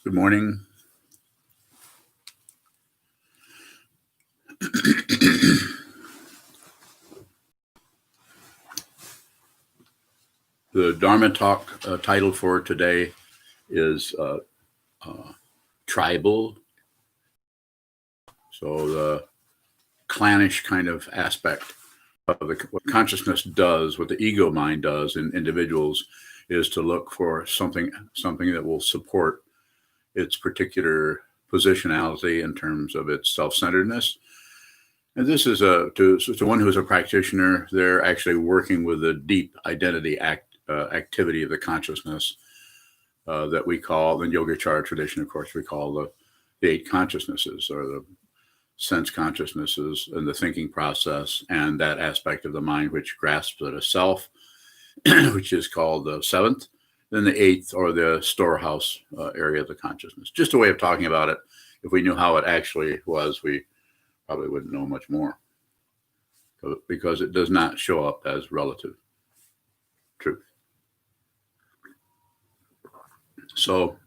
Good morning. The Dharma talk title for today is tribal. So the clannish kind of aspect of what consciousness does, what the ego mind does in individuals, is to look for something that will support its particular positionality in terms of its self-centeredness. And this is to one who is a practitioner. They're actually working with the deep identity activity of the consciousness that we call, in Yogacara tradition, of course, we call the eight consciousnesses, or the sense consciousnesses, and the thinking process, and that aspect of the mind which grasps at a self, which is called the seventh. Then the eighth, or the storehouse area of the consciousness. Just a way of talking about it. If we knew how it actually was, we probably wouldn't know much more, because it does not show up as relative truth. So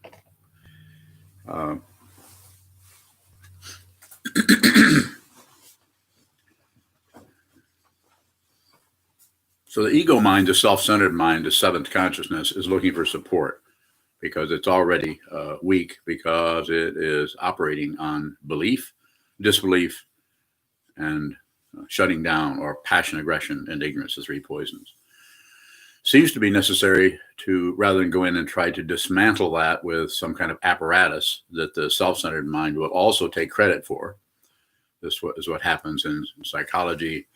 so the ego mind, the self-centered mind, the seventh consciousness, is looking for support because it's already weak, because it is operating on belief, disbelief, and shutting down, or passion, aggression, and ignorance, the three poisons. Seems to be necessary to, rather than go in and try to dismantle that with some kind of apparatus that the self-centered mind will also take credit for. This is what happens in psychology,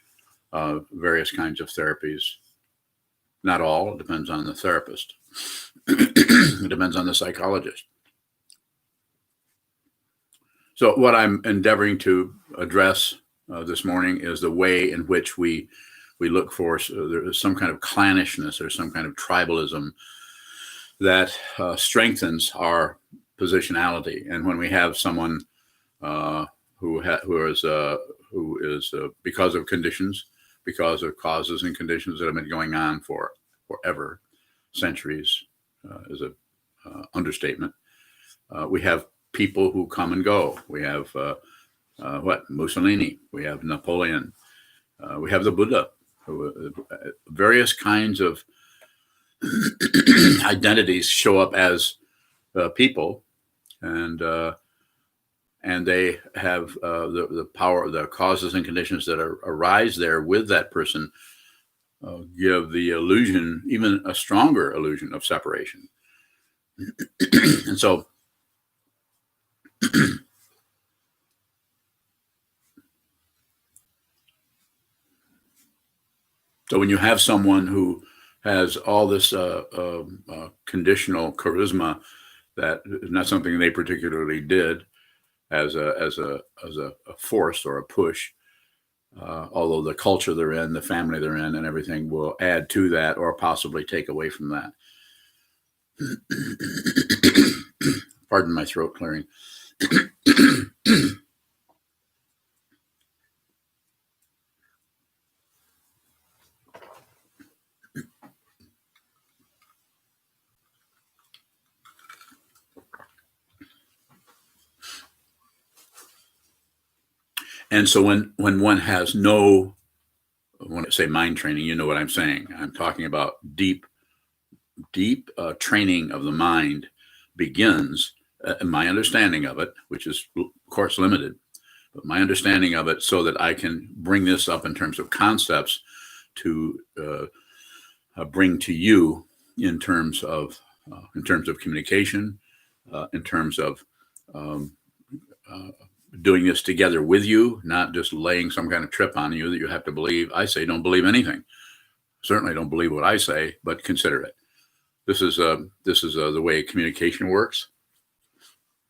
various kinds of therapies. Not all, it depends on the therapist. It depends on the psychologist. So what I'm endeavoring to address this morning is the way in which we look for, there is some kind of clannishness or some kind of tribalism that strengthens our positionality. And when we have someone who is because of conditions, because of causes and conditions that have been going on for forever, centuries is a understatement. We have people who come and go. We have Mussolini. We have Napoleon. We have the Buddha. Various kinds of identities show up as people, and they have the power, the causes and conditions that arise there with that person give the illusion, even a stronger illusion, of separation. And so when you have someone who has all this conditional charisma, that is not something they particularly did as a force or a push, although the culture they're in, the family they're in, and everything will add to that or possibly take away from that. Pardon my throat clearing. And so when one has no, when I say mind training, you know what I'm saying. I'm talking about deep training of the mind begins, my understanding of it, which is of course limited, but my understanding of it, so that I can bring this up in terms of concepts to bring to you in terms of communication, in terms of doing this together with you, not just laying some kind of trip on you that you have to believe. I say don't believe anything. Certainly don't believe what I say, but consider it. This is the way communication works.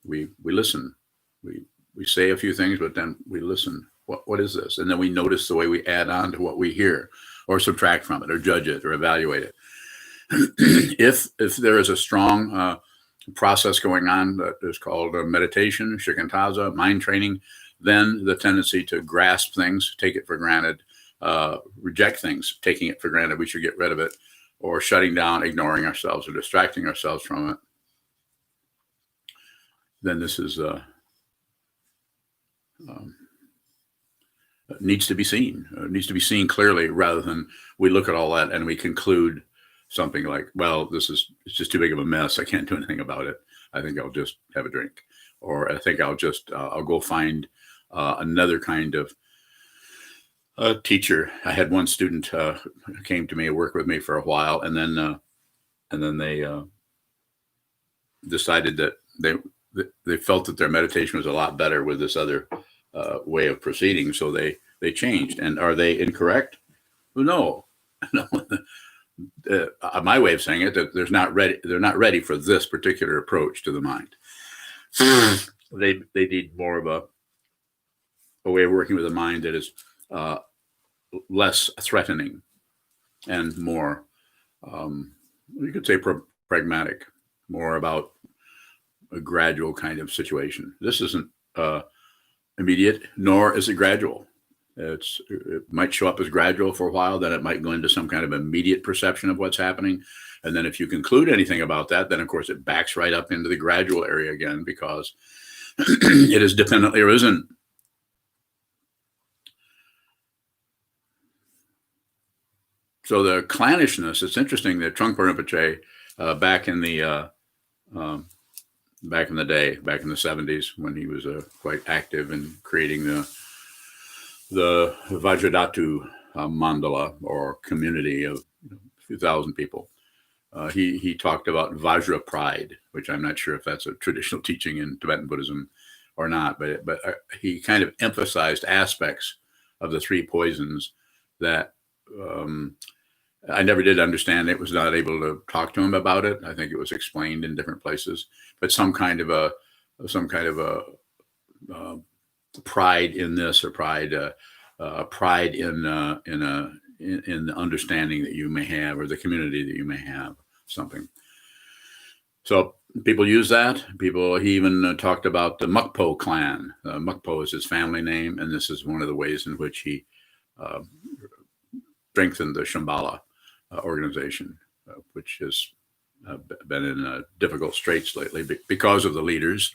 We listen. We say a few things, but then we listen. What is this? And then we notice the way we add on to what we hear, or subtract from it, or judge it, or evaluate it. If there is a strong process going on that is called meditation, shikantaza, mind training, then the tendency to grasp things, take it for granted, reject things, taking it for granted, we should get rid of it, or shutting down, ignoring ourselves, or distracting ourselves from it, then this is needs to be seen. Needs to be seen clearly, rather than we look at all that and we conclude something like, well, it's just too big of a mess. I can't do anything about it. I think I'll just have a drink, or I think I'll go find another kind of teacher. I had one student came to me and worked with me for a while, and then they decided that they felt that their meditation was a lot better with this other way of proceeding, so they changed. And are they incorrect? Well, no. No. My way of saying it, that they're not ready for this particular approach to the mind. They need more of a way of working with the mind that is less threatening and more, you could say, pragmatic, more about a gradual kind of situation. This isn't immediate, nor is it gradual. It might show up as gradual for a while, then it might go into some kind of immediate perception of what's happening. And then if you conclude anything about that, then of course it backs right up into the gradual area again, because it has dependently arisen. So the clannishness, it's interesting that Trungpa Rinpoche, back in the day, back in the 70s, when he was quite active in creating the Vajradhatu mandala, or community of a few thousand people. He talked about Vajra pride, which I'm not sure if that's a traditional teaching in Tibetan Buddhism or not, but he kind of emphasized aspects of the three poisons that I never did understand. It was not able to talk to him about it. I think it was explained in different places, but some kind of a pride in this, or pride in the understanding that you may have, or the community that you may have, something. So people use that. He even talked about the Mukpo clan. Mukpo is his family name, and this is one of the ways in which he strengthened the Shambhala organization, which has been in difficult straits lately because of the leaders.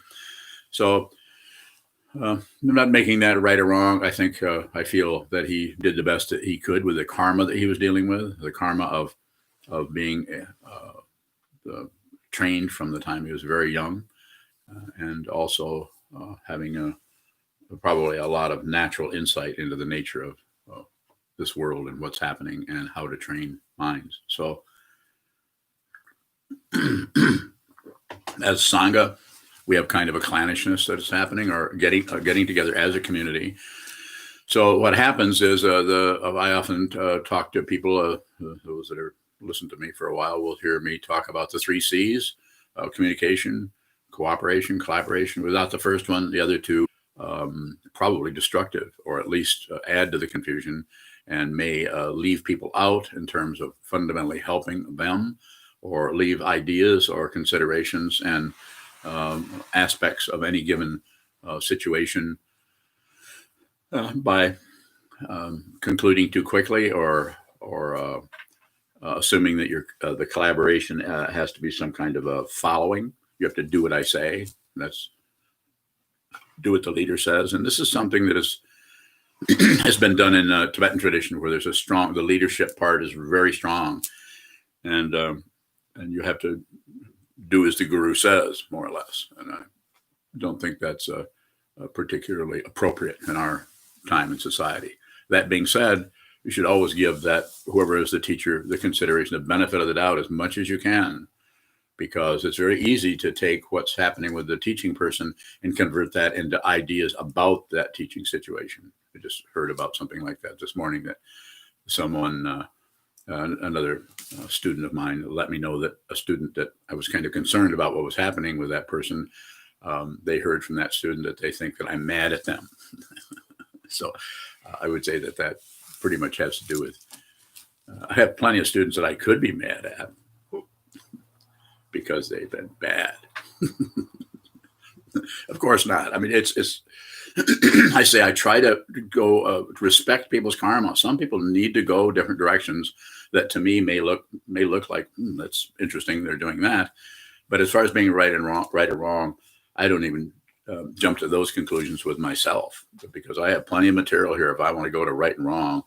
So I'm not making that right or wrong. I think I feel that he did the best that he could with the karma that he was dealing with, the karma of being trained from the time he was very young, and also having probably a lot of natural insight into the nature of this world and what's happening and how to train minds. So as Sangha, we have kind of a clannishness that is happening, or getting together as a community. So what happens is I often talk to people, those that are listened to me for a while will hear me talk about the 3 C's: communication, cooperation, collaboration. Without the first one, the other two probably destructive, or at least add to the confusion, and may leave people out in terms of fundamentally helping them, or leave ideas or considerations and aspects of any given situation by concluding too quickly, or assuming that the collaboration has to be some kind of a following. You have to do what I say. That's do what the leader says. And this is something that has been done in Tibetan tradition, where there's the leadership part is very strong, and you have to do as the guru says, more or less. And I don't think that's particularly appropriate in our time and society. That being said, you should always give that whoever is the teacher the consideration, the benefit of the doubt as much as you can, because it's very easy to take what's happening with the teaching person and convert that into ideas about that teaching situation. I just heard about something like that this morning, that someone, another student of mine, let me know that a student that I was kind of concerned about what was happening with that person, they heard from that student that they think that I'm mad at them. So I would say that pretty much has to do with, I have plenty of students that I could be mad at because they've been bad. Of course not. I mean, it's I say I try to go respect people's karma. Some people need to go different directions that to me may look like that's interesting. They're doing that, but as far as being right or wrong, I don't even jump to those conclusions with myself, because I have plenty of material here. If I want to go to right and wrong,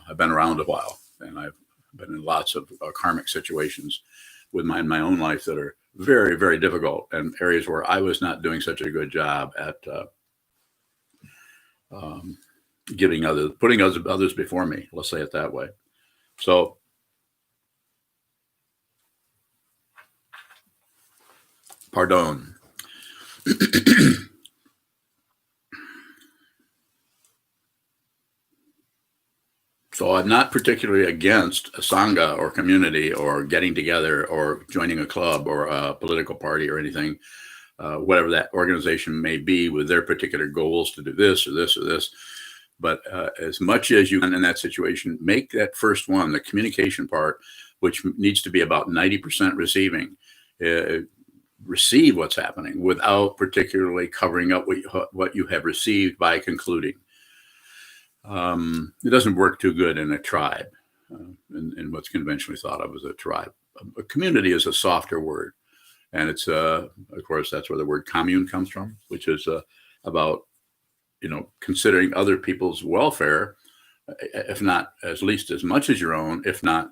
I've been around a while, and I've been in lots of karmic situations with my own life that are very, very difficult, and areas where I was not doing such a good job at putting others before me. Let's say it that way. So, pardon. So I'm not particularly against a Sangha or community or getting together or joining a club or a political party or anything, whatever that organization may be, with their particular goals to do this or this or this. But as much as you can in that situation, make that first one, the communication part, which needs to be about 90% receiving. Receive what's happening without particularly covering up what you have received by concluding. It doesn't work too good in a tribe, in what's conventionally thought of as a tribe. A community is a softer word, and it's of course that's where the word commune comes from, which is about considering other people's welfare, if not at least as much as your own, if not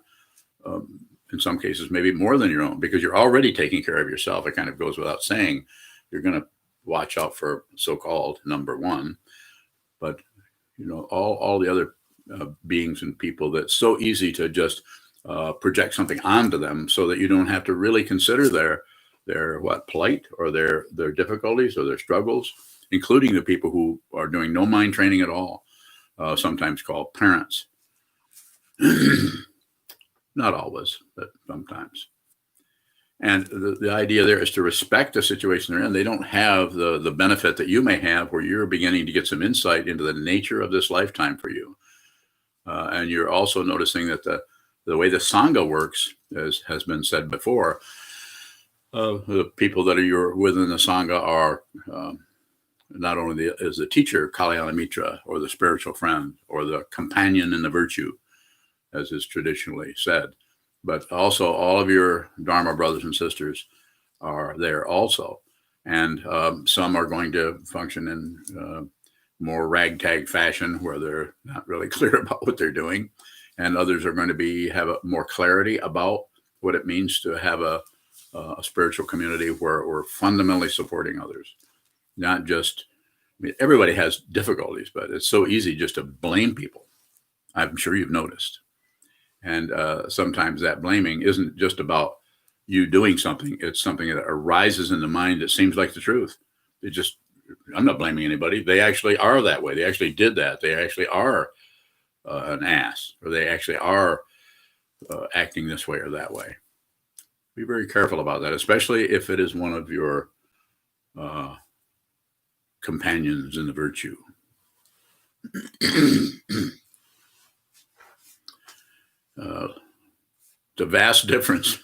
in some cases maybe more than your own, because you're already taking care of yourself. It kind of goes without saying. You're going to watch out for so-called number one, but all the other beings and people, that's so easy to just project something onto them, so that you don't have to really consider their plight or their difficulties or their struggles, including the people who are doing no mind training at all, sometimes called parents. Not always, but sometimes. And the idea there is to respect the situation they're in. They don't have the benefit that you may have, where you're beginning to get some insight into the nature of this lifetime for you. And you're also noticing that the way the Sangha works, as has been said before, the people that are within the Sangha are not only as the teacher, Kalyana Mitra, or the spiritual friend, or the companion in the virtue, as is traditionally said, but also all of your Dharma brothers and sisters are there also. And some are going to function in more ragtag fashion, where they're not really clear about what they're doing. And others are going to have more clarity about what it means to have a spiritual community where we're fundamentally supporting others. Not just, everybody has difficulties, but it's so easy just to blame people. I'm sure you've noticed. And sometimes that blaming isn't just about you doing something. It's something that arises in the mind that seems like the truth. I'm not blaming anybody. They actually are that way. They actually did that. They actually are an ass, or they actually are acting this way or that way. Be very careful about that, especially if it is one of your companions in the virtue. The vast difference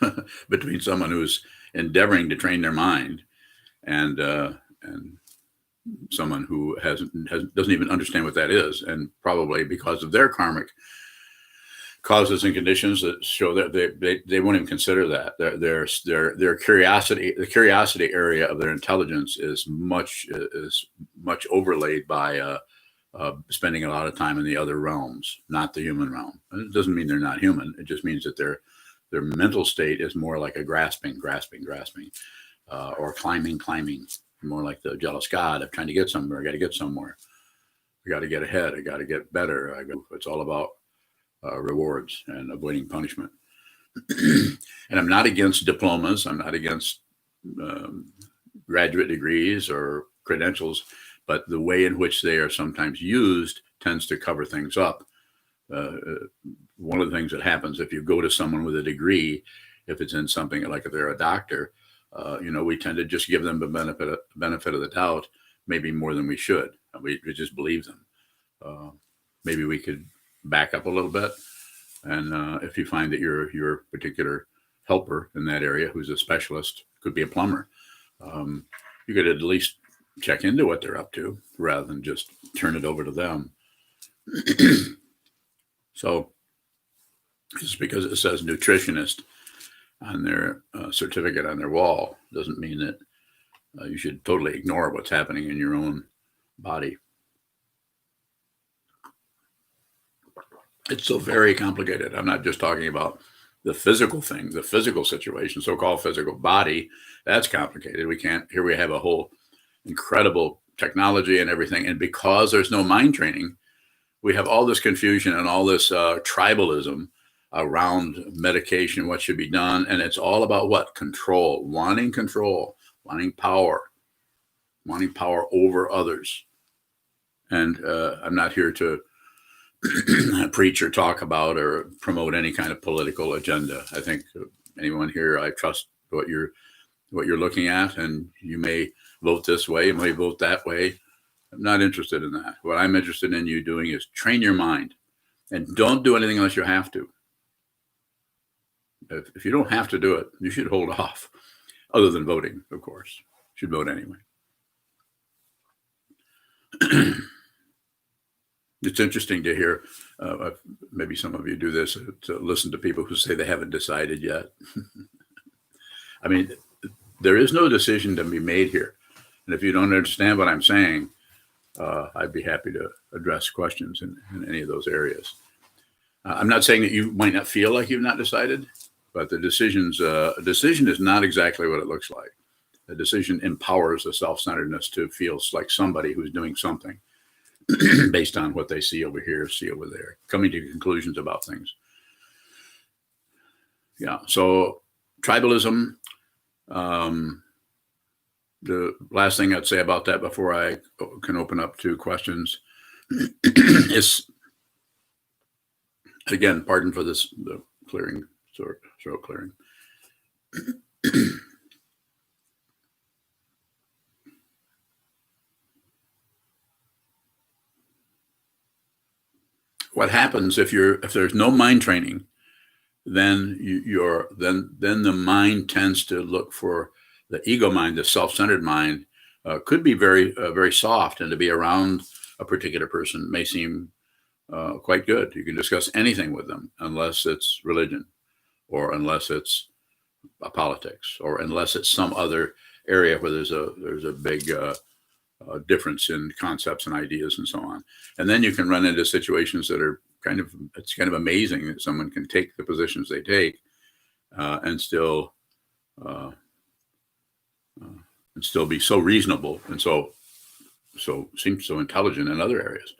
between someone who's endeavoring to train their mind and someone who doesn't even understand what that is, and probably because of their karmic causes and conditions that show that they won't even consider that. Their curiosity, the curiosity area of their intelligence is much overlaid by spending a lot of time in the other realms, not the human realm. And it doesn't mean they're not human. It just means that their mental state is more like a grasping, or climbing, more like the jealous god of trying to get somewhere. I got to get somewhere. I got to get ahead. I got to get better. It's all about rewards and avoiding punishment. And I'm not against diplomas. I'm not against graduate degrees or credentials, but the way in which they are sometimes used tends to cover things up. One of the things that happens if you go to someone with a degree, if it's in something like if they're a doctor, we tend to just give them the benefit of the doubt, maybe more than we should. We just believe them. Maybe we could back up a little bit, and if you find that your particular helper in that area, who's a specialist, could be a plumber, you could at least check into what they're up to rather than just turn it over to them. So just because it says nutritionist on their certificate on their wall doesn't mean that You should totally ignore what's happening in your own body. It's so very complicated. I'm not just talking about the physical thing, the physical situation, so-called physical body. That's complicated. Here we have a whole incredible technology and everything. And because there's no mind training, we have all this confusion and all this tribalism around medication, what should be done. And it's all about what? Control, wanting power over others. And I'm not here to preach or talk about or promote any kind of political agenda. I think anyone here, I trust what you're looking at, and you may vote this way, you may vote that way. I'm not interested in that. What I'm interested in you doing is train your mind, and don't do anything unless you have to. If you don't have to do it, you should hold off, other than voting, of course. You should vote anyway. It's interesting to hear, maybe some of you do this, to listen to people who say they haven't decided yet. I mean, there is no decision to be made here. And if you don't understand what I'm saying, I'd be happy to address questions in any of those areas. I'm not saying that you might not feel like you've not decided, but a decision is not exactly what it looks like. A decision empowers the self-centeredness to feel like somebody who's doing something based on what they see over here, see over there, coming to conclusions about things. Yeah, so tribalism, the last thing I'd say about that before I can open up to questions is, again, pardon for this, the clearing, throat clearing. What happens if there's no mind training, then then the mind tends to look for the ego mind, the self-centered mind, could be very very soft, and to be around a particular person may seem quite good. You can discuss anything with them unless it's religion, or unless it's politics, or unless it's some other area where there's a big difference in concepts and ideas and so on. And then you can run into situations that are it's kind of amazing that someone can take the positions they take and still be so reasonable and so seems so intelligent in other areas.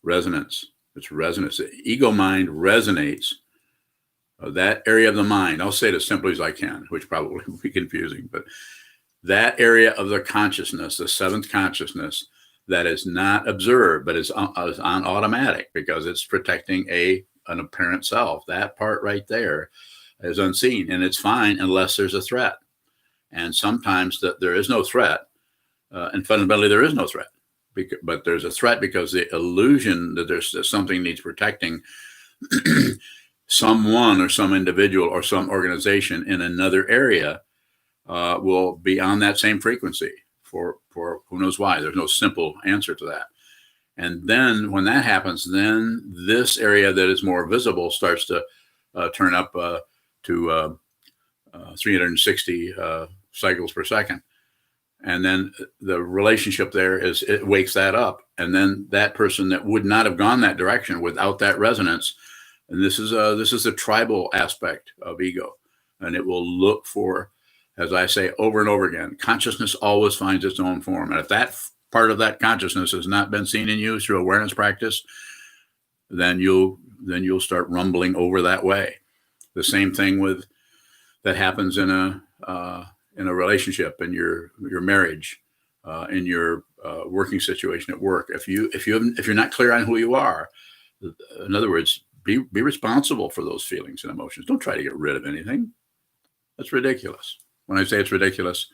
Resonance. It's resonance. The ego mind resonates. That area of the mind, I'll say it as simply as I can, which probably will be confusing, but that area of the consciousness, the seventh consciousness, that is not observed, but is on automatic because it's protecting an apparent self. That part right there is unseen, and it's fine unless there's a threat. And sometimes there is no threat, and fundamentally there is no threat. But there's a threat because the illusion that something needs protecting, someone or some individual or some organization in another area will be on that same frequency for who knows why. There's no simple answer to that. And then when that happens, then this area that is more visible starts to turn up to 360 cycles per second. And then the relationship there it wakes that up. And then that person that would not have gone that direction without that resonance, and this is the tribal aspect of ego, and it will look for, as I say over and over again, consciousness always finds its own form. And if that part of that consciousness has not been seen in you through awareness practice, then you'll start rumbling over that way. The same thing that happens in a relationship, in your marriage, in your working situation at work. If you're not clear on who you are, in other words, be responsible for those feelings and emotions. Don't try to get rid of anything. That's ridiculous. When I say it's ridiculous,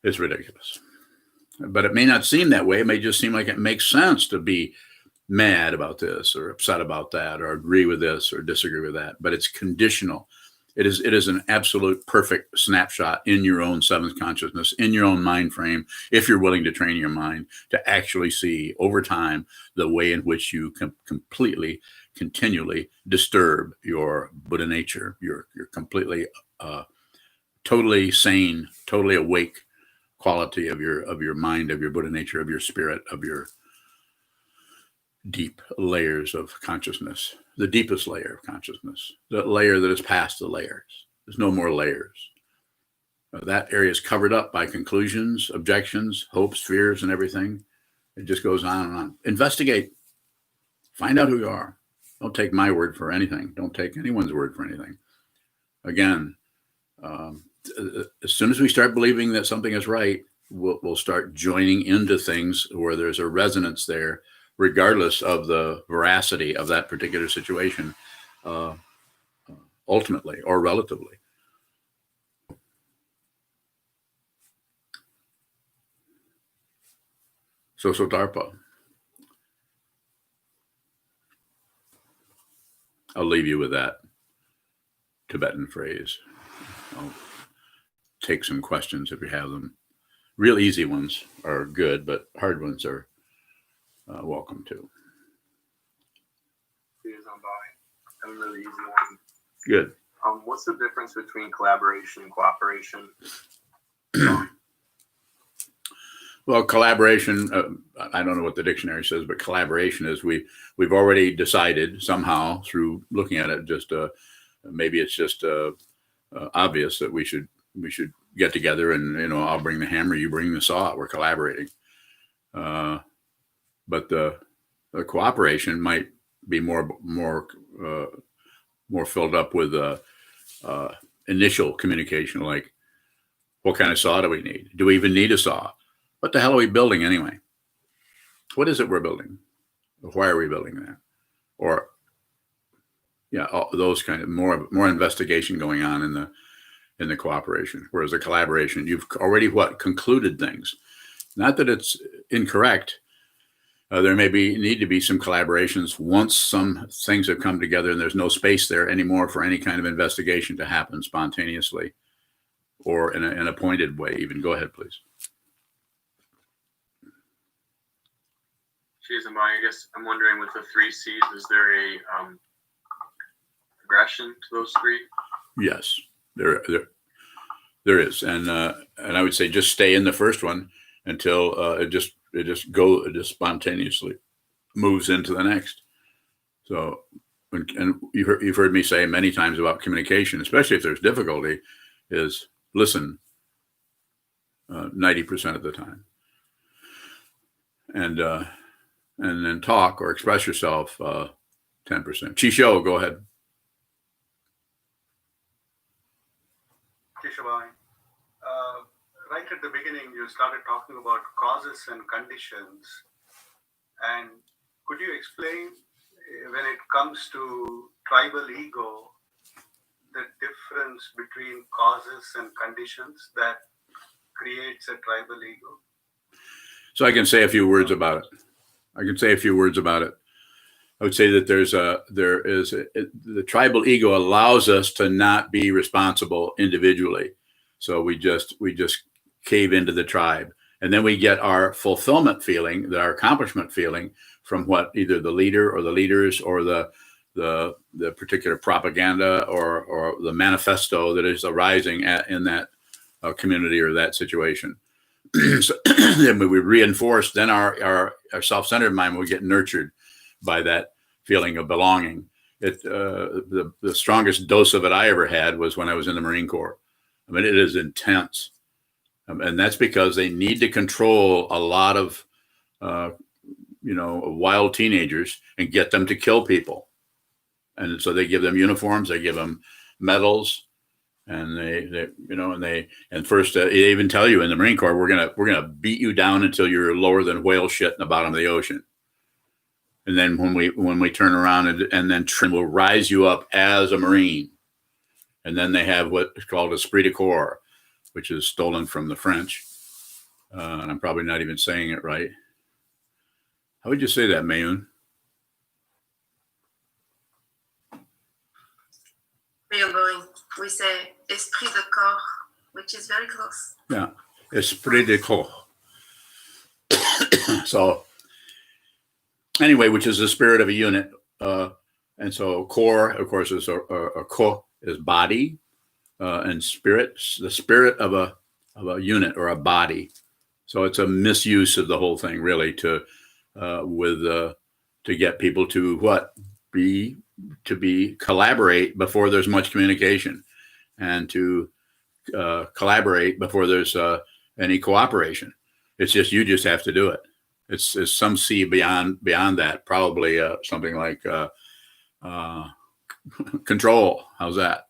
it's ridiculous. But it may not seem that way. It may just seem like it makes sense to be mad about this or upset about that or agree with this or disagree with that. But it's conditional. It is an absolute perfect snapshot in your own seventh consciousness, in your own mind frame, if you're willing to train your mind to actually see over time the way in which you can continually disturb your Buddha nature. You're completely, totally sane, totally awake quality of your mind, of your Buddha nature, of your spirit, of your deep layers of consciousness, the deepest layer of consciousness, the layer that is past the layers. There's no more layers. That area is covered up by conclusions, objections, hopes, fears, and everything. It just goes on and on. Investigate. Find out who you are. Don't take my word for anything. Don't take anyone's word for anything. Again, as soon as we start believing that something is right, we'll start joining into things where there's a resonance there, regardless of the veracity of that particular situation, ultimately or relatively. So Darpa. I'll leave you with that Tibetan phrase. I'll take some questions if you have them. Real easy ones are good, but hard ones are welcome too. A really easy one. Good. What's the difference between collaboration and cooperation? Well, collaboration, I don't know what the dictionary says, but collaboration is we've already decided somehow through looking at it, just maybe it's just obvious that we should get together and, I'll bring the hammer, you bring the saw, we're collaborating. But the cooperation might be more filled up with initial communication, like, what kind of saw do we need? Do we even need a saw? What the hell are we building anyway? What is it we're building? Why are we building that? Or, all those kind of more investigation going on in the cooperation. Whereas the collaboration, you've already concluded things. Not that it's incorrect. There need to be some collaborations once some things have come together and there's no space there anymore for any kind of investigation to happen spontaneously or in an appointed way even. Go ahead, please. I guess I'm wondering, with the 3 C's, is there a progression to those 3? Yes, there is, and I would say just stay in the first one until it just spontaneously moves into the next. So, and you've heard me say many times about communication, especially if there's difficulty, is listen 90% of the time, and then talk or express yourself 10%. Chisho, go ahead. Keshabai, right at the beginning, you started talking about causes and conditions. And could you explain, when it comes to tribal ego, the difference between causes and conditions that creates a tribal ego? So I can say a few words about it. I would say that the tribal ego allows us to not be responsible individually. So we just cave into the tribe, and then we get our fulfillment feeling, our accomplishment feeling, from what either the leader or the leaders or the particular propaganda or the manifesto that is arising in that community or that situation. So then we reinforce, then our self-centered mind will get nurtured by that feeling of belonging. The strongest dose of it I ever had was when I was in the Marine Corps. I mean, it is intense. And that's because they need to control a lot of, wild teenagers and get them to kill people. And so they give them uniforms, they give them medals, and they first they even tell you in the Marine Corps, we're gonna beat you down until you're lower than whale shit in the bottom of the ocean. And then when we turn around and then we'll rise you up as a Marine. And then they have what is called esprit de corps, which is stolen from the French. And I'm probably not even saying it right. How would you say that, Mayun? We say esprit de corps, which is very close. Yeah, esprit de corps. So anyway, which is the spirit of a unit. And so core, of course, is a ko is body, and spirit, the spirit of unit or a body. So it's a misuse of the whole thing, really, to get people to collaborate before there's much communication, and to collaborate before there's any cooperation. It's just, you just have to do it. It's some see beyond that, probably something like control. How's that?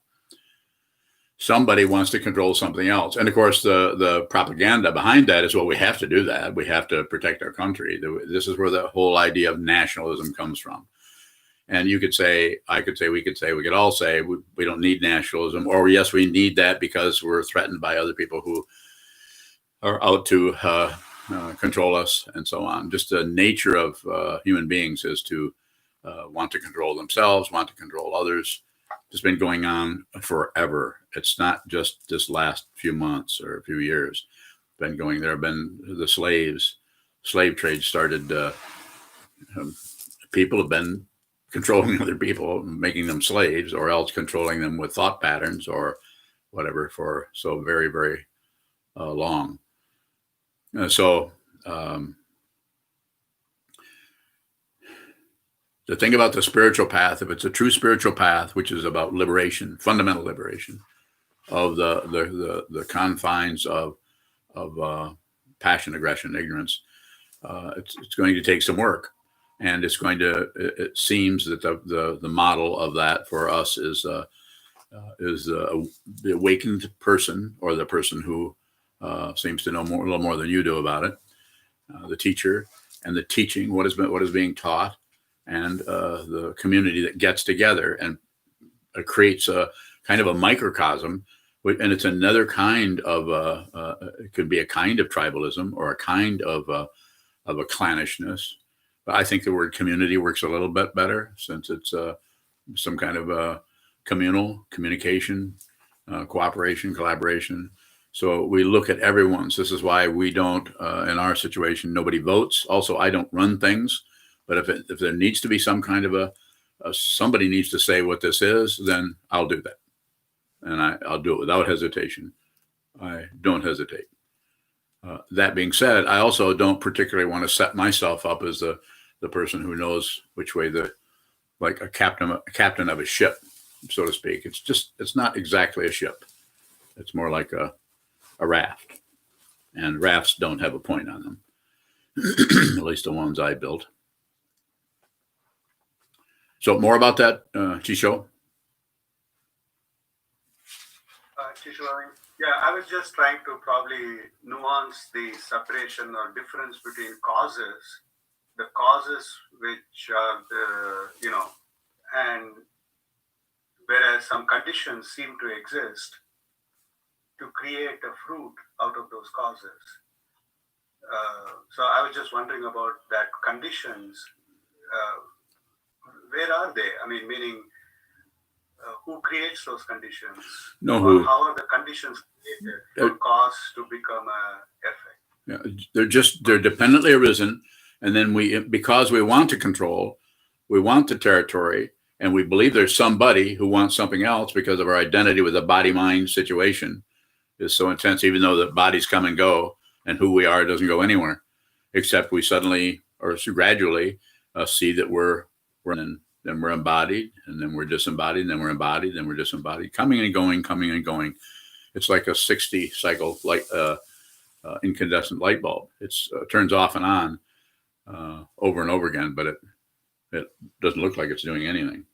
Somebody wants to control something else. And of course, the propaganda behind that is, well, we have to do that. We have to protect our country. This is where the whole idea of nationalism comes from. And you could say, we could all say, we don't need nationalism, or yes, we need that because we're threatened by other people who are out to control us and so on. Just the nature of human beings is to want to control themselves, want to control others. It's been going on forever. It's not just this last few months or a few years. There have been the slave trade started. People have been controlling other people, making them slaves, or else controlling them with thought patterns or whatever for so very, very long. The thing about the spiritual path, if it's a true spiritual path, which is about liberation, fundamental liberation of the confines of passion, aggression, ignorance, it's going to take some work. And it seems that the model of that for us is the awakened person, or the person who seems to know a little more than you do about it, the teacher, and the teaching, what is being taught, and the community that gets together and creates a kind of a microcosm. And it's another kind of it could be a kind of tribalism, or a kind of a clannishness. But I think the word community works a little bit better, since it's some kind of communal communication, cooperation, collaboration. So we look at everyone's. This is why we don't, in our situation, nobody votes. Also, I don't run things. But if there needs to be some kind of somebody needs to say what this is, then I'll do that. And I'll do it without hesitation. I don't hesitate. That being said, I also don't particularly want to set myself up as the person who knows which way like a captain of a ship, so to speak. It's not exactly a ship. It's more like a raft, and rafts don't have a point on them, at least the ones I built. So more about that, Chisho? Chisho, yeah, I was just trying to probably nuance the separation or difference between causes, the causes which are and whereas some conditions seem to exist to create a fruit out of those causes. So I was just wondering about that conditions. Where are they? I mean, meaning who creates those conditions? No, how are the conditions created for cause to become a effect? Yeah, they're dependently arisen, and then because we want to control, we want the territory, and we believe there's somebody who wants something else because of our identity with the body-mind situation is so intense, even though the bodies come and go, and who we are doesn't go anywhere, except we suddenly or gradually see that we're then we're embodied, and then we're disembodied, and then we're embodied, then we're disembodied, coming and going, coming and going. It's like a 60 cycle light, incandescent light bulb. It turns off and on over and over again, but it doesn't look like it's doing anything.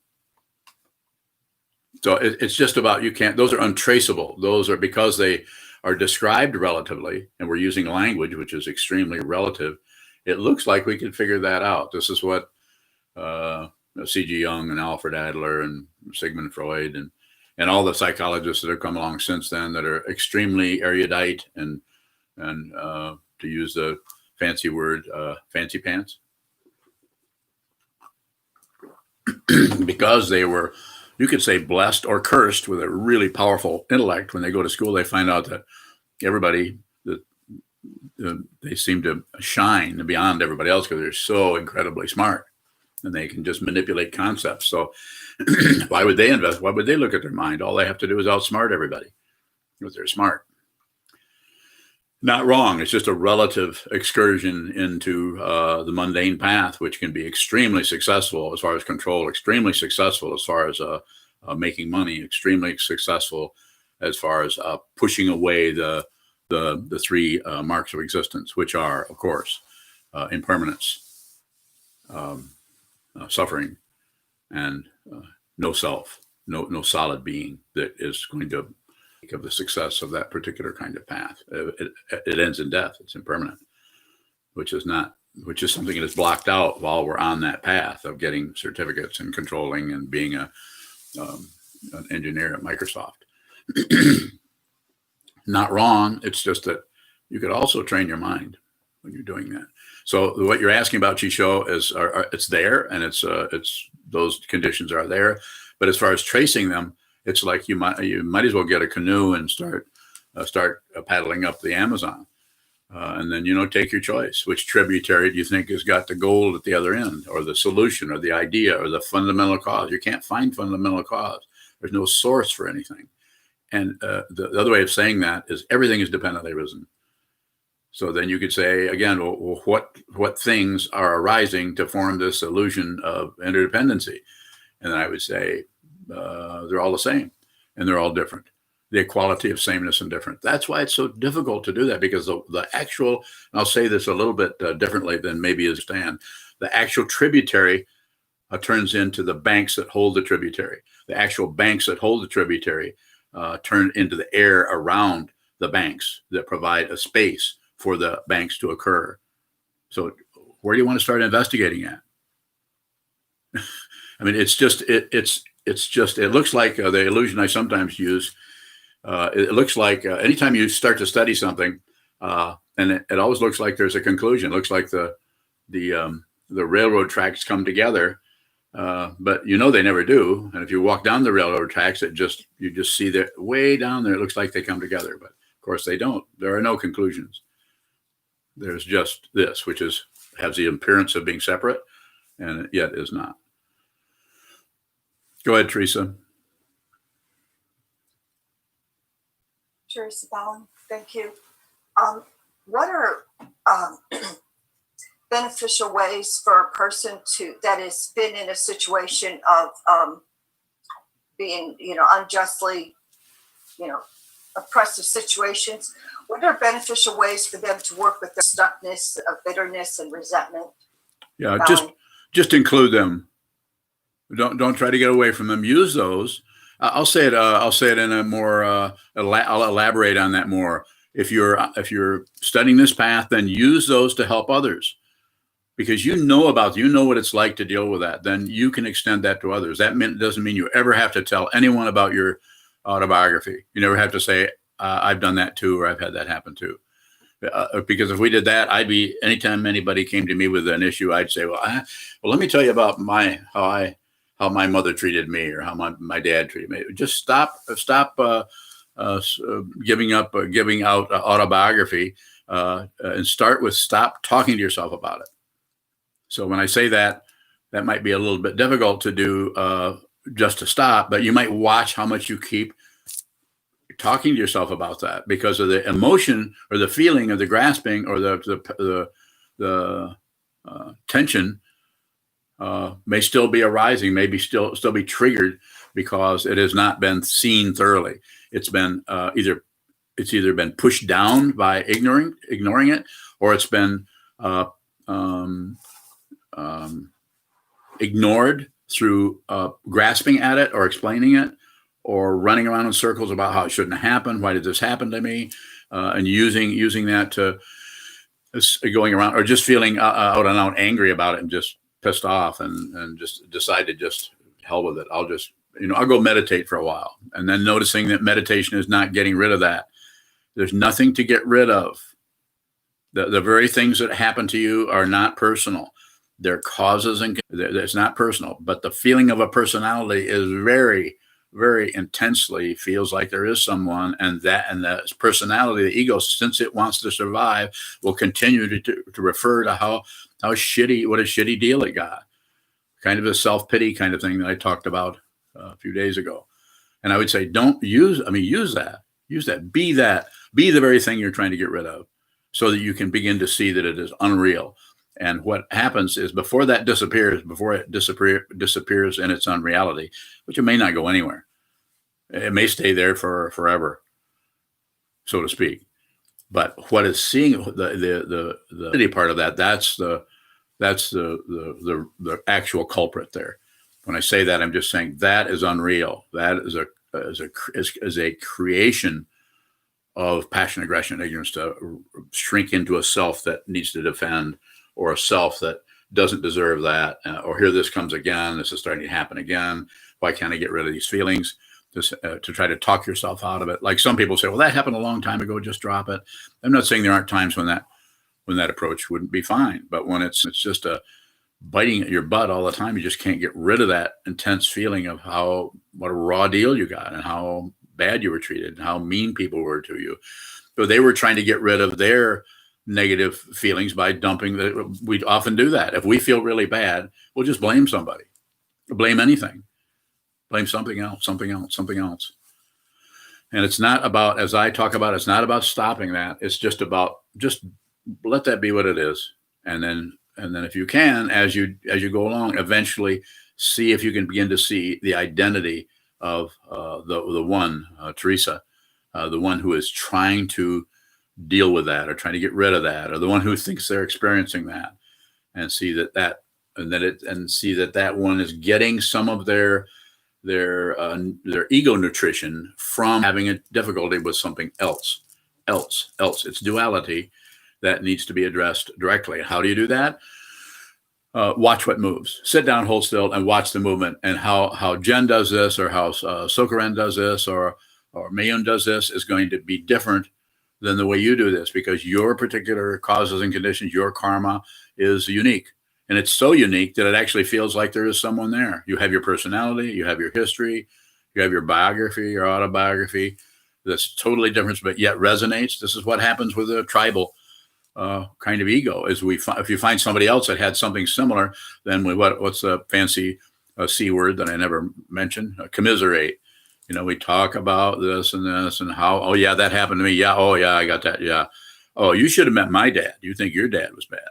So it's just about, those are untraceable. Those are, because they are described relatively, and we're using language which is extremely relative. It looks like we could figure that out. This is what C.G. Jung and Alfred Adler and Sigmund Freud and all the psychologists that have come along since then that are extremely erudite and to use the fancy word, fancy pants, because they were, you could say, blessed or cursed with a really powerful intellect. When they go to school, they find out that they seem to shine beyond everybody else because they're so incredibly smart. And they can just manipulate concepts. So why would they invest? Why would they look at their mind? All they have to do is outsmart everybody because they're smart. Not wrong. It's just a relative excursion into the mundane path, which can be extremely successful as far as control, extremely successful as far as making money, extremely successful as far as pushing away the three marks of existence, which are, of course, impermanence, suffering, and no self, no solid being that is going to of the success of that particular kind of path. It ends in death. It's impermanent, which is something that is blocked out while we're on that path of getting certificates and controlling and being an engineer at Microsoft. Not wrong. It's just that you could also train your mind when you're doing that. So what you're asking about, Chisho, is it's there, and it's those conditions are there. But as far as tracing them, it's like you might as well get a canoe and start paddling up the Amazon, and then take your choice. Which tributary do you think has got the gold at the other end, or the solution, or the idea, or the fundamental cause? You can't find fundamental cause. There's no source for anything. And the other way of saying that is everything is dependently arisen. So then you could say again, well, what things are arising to form this illusion of interdependency? And then I would say they're all the same, and they're all different. The equality of sameness and different. That's why it's so difficult to do that, because the actual, and I'll say this a little bit differently than maybe you understand, the actual tributary turns into the banks that hold the tributary. The actual banks that hold the tributary turn into the air around the banks that provide a space for the banks to occur. So where do you want to start investigating at? I mean, it looks like the illusion I sometimes use. It looks like anytime you start to study something, and it always looks like there's a conclusion. It looks like the railroad tracks come together, but they never do. And if you walk down the railroad tracks, you just see that way down there. It looks like they come together, but of course they don't. There are no conclusions. There's just this, which has the appearance of being separate, and yet is not. Go ahead, Teresa. Teresa Ballin, thank you. What are beneficial ways for a person that has been in a situation of being, unjustly, oppressive situations? What are beneficial ways for them to work with their stuckness of bitterness and resentment? Yeah, just include them. Don't try to get away from them. Use those. I'll say it in a more. I'll elaborate on that more. If you're studying this path, then use those to help others, because you know what it's like to deal with that. Then you can extend that to others. That doesn't mean you ever have to tell anyone about your autobiography. You never have to say I've done that too, or I've had that happen too. Because if we did that, anytime anybody came to me with an issue, I'd say, well, let me tell you about how my mother treated me, or how my dad treated me. Just stop giving out autobiography, and start with stop talking to yourself about it. So when I say that might be a little bit difficult to do just to stop, but you might watch how much you keep talking to yourself about that, because of the emotion or the feeling of the grasping or the tension may still be arising, maybe still be triggered, because it has not been seen thoroughly. It's been either been pushed down by ignoring it, or it's been ignored through grasping at it or explaining it, or running around in circles about how it shouldn't have happened. Why did this happen to me? And using that to going around, or just feeling out and out angry about it and just pissed off, and just decide to just hell with it. I'll go meditate for a while, and then noticing that meditation is not getting rid of that. There's nothing to get rid of. The very things that happen to you are not personal. They're causes, and it's not personal, but the feeling of a personality is very, very intensely feels like there is someone, and the personality, the ego, since it wants to survive, will continue to refer to what a shitty deal it got. Kind of a self-pity kind of thing that I talked about a few days ago. And I would say, use that. Be the very thing you're trying to get rid of. so that you can begin to see that it is unreal. And what happens is before it disappears in its unreality, which it may not go anywhere. It may stay there for forever, so to speak. But what is seeing the part of that, that's the actual culprit there. When I say that, I'm just saying that is unreal. That is a creation of passion, aggression, ignorance to shrink into a self that needs to defend, or a self that doesn't deserve that, or here this comes again. This is starting to happen again. Why can't I get rid of these feelings? To try to talk yourself out of it. Like some people say, well, that happened a long time ago, just drop it. I'm not saying there aren't times when that approach wouldn't be fine, but when it's just a biting at your butt all the time, you just can't get rid of that intense feeling of what a raw deal you got and how bad you were treated and how mean people were to you. So they were trying to get rid of their negative feelings by dumping that. We often do that. If we feel really bad, we'll just blame somebody, blame anything. Blame something else. And it's not about, as I talk about, it's not about stopping that. It's just about, just let that be what it is. And then if you can, as you go along, eventually see if you can begin to see the identity of the one, Teresa, the one who is trying to deal with that or trying to get rid of that, or the one who thinks they're experiencing that, and see that one is getting some of their ego nutrition from having a difficulty with something else. It's duality that needs to be addressed directly. How do you do that? Watch what moves. Sit down, hold still, and watch the movement. And how Jen does this, or how Sokuzan does this, or Mayun does this is going to be different than the way you do this, because your particular causes and conditions, your karma is unique. And it's so unique that it actually feels like there is someone there. You have your personality, you have your history, you have your biography, your autobiography that's totally different, but yet resonates. This is what happens with a tribal kind of ego. Is if you find somebody else that had something similar, then what's the fancy C word that I never mentioned? Commiserate. We talk about this and how, oh yeah, that happened to me. Yeah, oh yeah, I got that. Yeah. Oh, you should have met my dad. You think your dad was bad.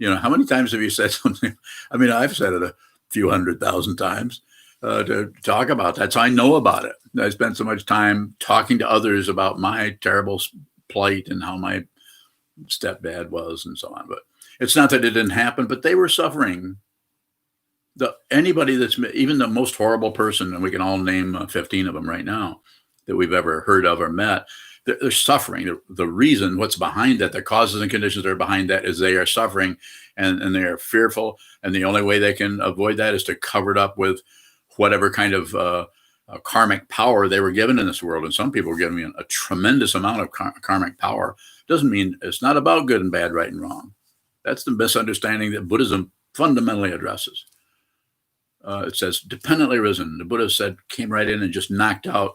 How many times have you said something? I mean, I've said it a few 100,000 times to talk about that. So I know about it. I spent so much time talking to others about my terrible plight and how my stepdad was and so on. But it's not that it didn't happen, but they were suffering. Anybody that's even the most horrible person, and we can all name 15 of them right now that we've ever heard of or met, they're suffering. The reason, what's behind that, the causes and conditions that are behind that, is they are suffering and they are fearful. And the only way they can avoid that is to cover it up with whatever kind of karmic power they were given in this world. And some people were given a tremendous amount of karmic power. Doesn't mean it's not about good and bad, right and wrong. That's the misunderstanding that Buddhism fundamentally addresses. It says dependently risen. The Buddha said, came right in and just knocked out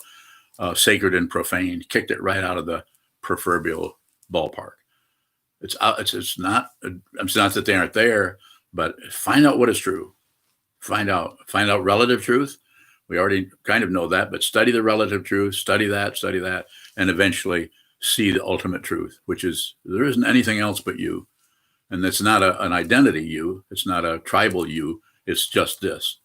sacred and profane, kicked it right out of the proverbial ballpark. It's not that they aren't there, but find out what is true. Find out relative truth. We already kind of know that, but study the relative truth, study that, and eventually see the ultimate truth, which is there isn't anything else but you. And it's not an identity you. It's not a tribal you. It's just this.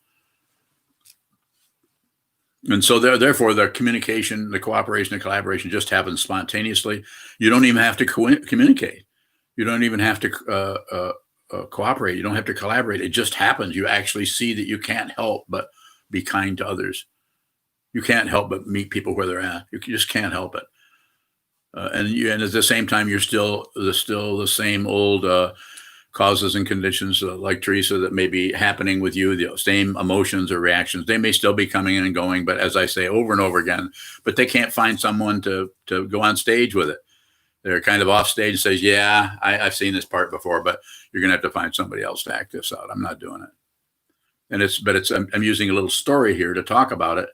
And so therefore, the communication, the cooperation, the collaboration just happens spontaneously. You don't even have to communicate. You don't even have to cooperate. You don't have to collaborate. It just happens. You actually see that you can't help but be kind to others. You can't help but meet people where they're at. You just can't help it. And at the same time, you're still the same old causes and conditions like Teresa that may be happening with you, the same emotions or reactions. They may still be coming in and going, but as I say over and over again, but they can't find someone to go on stage with it. They're kind of off stage and says, yeah, I've seen this part before, but you're going to have to find somebody else to act this out. I'm not doing it. And I'm using a little story here to talk about it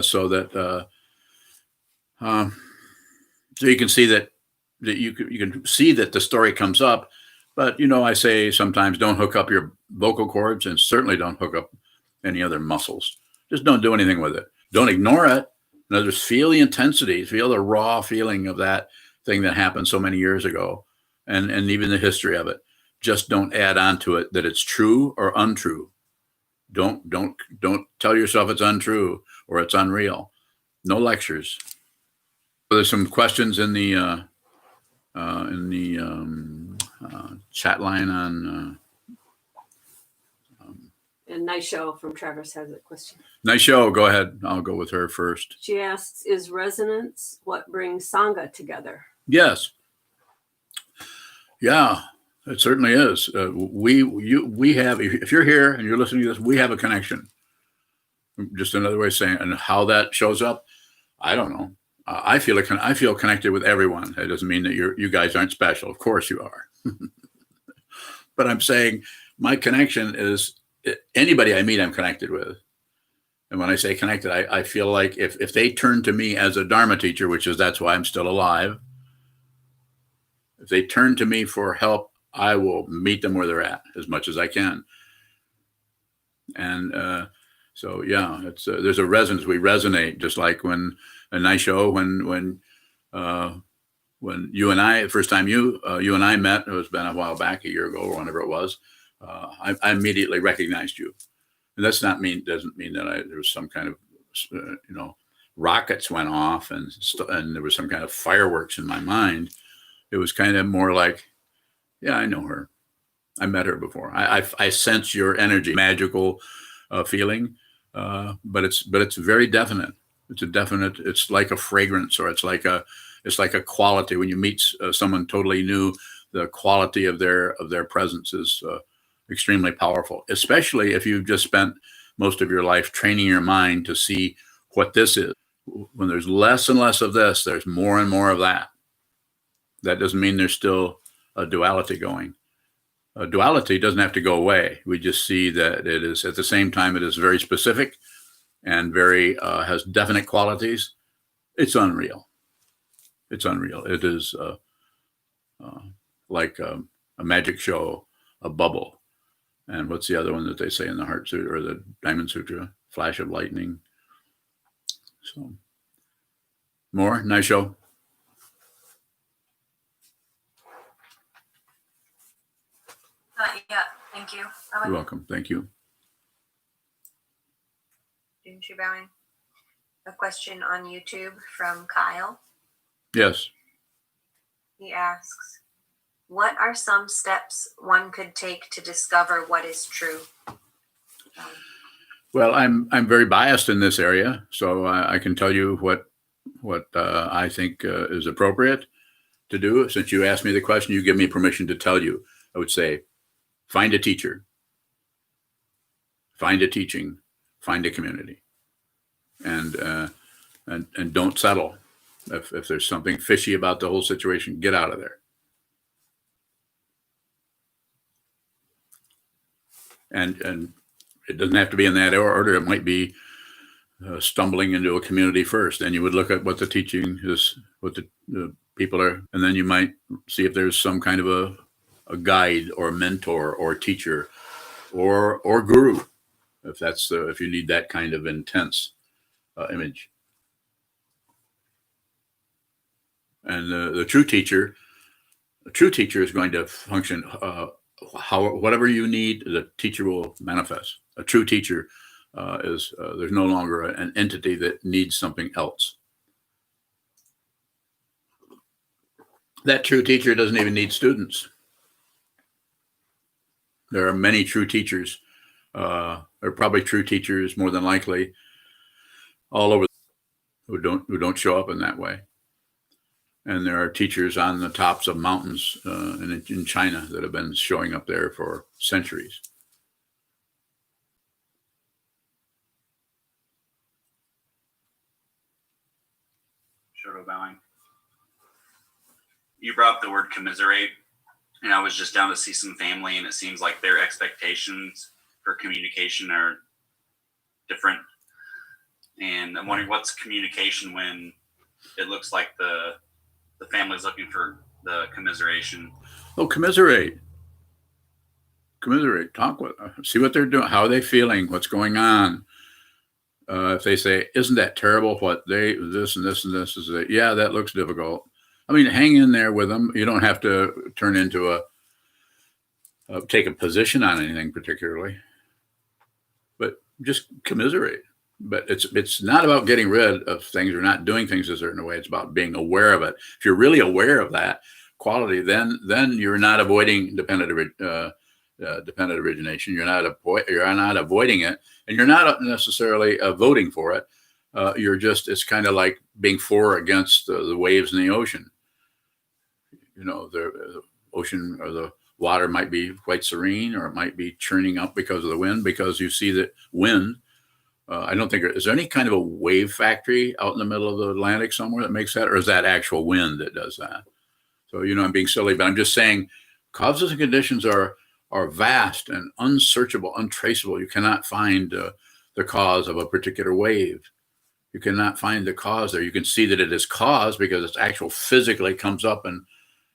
so that so you can see that you can see that the story comes up. But, I say sometimes don't hook up your vocal cords, and certainly don't hook up any other muscles. Just don't do anything with it. Don't ignore it. In other words, feel the intensity, feel the raw feeling of that thing that happened so many years ago. and even the history of it. Just don't add on to it that it's true or untrue. Don't tell yourself it's untrue or it's unreal. No lectures. There's some questions in the chat line on. And nice show from Travis has a question. Nice show. Go ahead. I'll go with her first. She asks, is resonance what brings Sangha together? Yes. Yeah, it certainly is. We have, if you're here and you're listening to this, we have a connection. Just another way of saying it. And how that shows up, I don't know. I feel connected with everyone. It doesn't mean that you guys aren't special. Of course you are. But I'm saying my connection is anybody I meet, I'm connected with. And when I say connected, I feel like if they turn to me as a Dharma teacher, that's why I'm still alive. If they turn to me for help, I will meet them where they're at as much as I can. And so, yeah, there's a resonance. We resonate, just like when a nice show, when you and I, the first time you and I met, it was been a while back, a year ago or whenever it was, I immediately recognized you. And doesn't mean that there was some kind of, rockets went off and there was some kind of fireworks in my mind. It was kind of more like, yeah, I know her. I met her before. I sense your energy, magical feeling, but it's very definite. It's like a fragrance, or it's like a quality. When you meet someone totally new, the quality of their presence is extremely powerful, especially if you've just spent most of your life training your mind to see what this is. When there's less and less of this, there's more and more of that. That doesn't mean there's still a duality going. A duality doesn't have to go away. We just see that it is, at the same time, it is very specific and very has definite qualities. It's unreal. It's unreal. It is like a magic show, a bubble. And what's the other one that they say in the Heart Sutra or the Diamond Sutra? Flash of lightning. So, more? Nice show. Yeah, thank you. You're welcome. Thank you. Bowing. A question on YouTube from Kyle. Yes. He asks, what are some steps one could take to discover what is true? Well, I'm very biased in this area, so I can tell you what I think is appropriate to do. Since you asked me the question, you give me permission to tell you. I would say, find a teacher, find a teaching, find a community, and don't settle. If there's something fishy about the whole situation, get out of there. And it doesn't have to be in that order. It might be stumbling into a community first. And you would look at what the teaching is, what the people are, and then you might see if there's some kind of a guide or mentor or teacher or guru, if you need that kind of intense image. And the true teacher is going to function whatever you need, the teacher will manifest. A true teacher is there's no longer an entity that needs something else. That true teacher doesn't even need students. There are many true teachers. There are probably true teachers, more than likely, all over who don't show up in that way. And there are teachers on the tops of mountains in China that have been showing up there for centuries. Shoto bowing. You brought up the word commiserate, and I was just down to see some family, and it seems like their expectations for communication are different. And I'm wondering, what's communication when it looks like the family's looking for the commiseration? Oh, commiserate. Talk with, see what they're doing, how are they feeling, what's going on. If they say, "Isn't that terrible? What this and this and this is," yeah, that looks difficult. I mean, hang in there with them. You don't have to turn into take a position on anything particularly, but just commiserate. But it's not about getting rid of things or not doing things a certain way. It's about being aware of it. If you're really aware of that quality, then you're not avoiding dependent origination. You're not avoiding it, and you're not necessarily voting for it. It's kind of like being for or against the waves in the ocean. You know, the ocean or the water might be quite serene, or it might be churning up because of the wind, because you see that wind. I don't think, is there any kind of a wave factory out in the middle of the Atlantic somewhere that makes that, or is that actual wind that does that? So, you know, I'm being silly, but I'm just saying causes and conditions are vast and unsearchable, untraceable. You cannot find the cause of a particular wave. You cannot find the cause there. You can see that it is caused because it's actual physically comes up and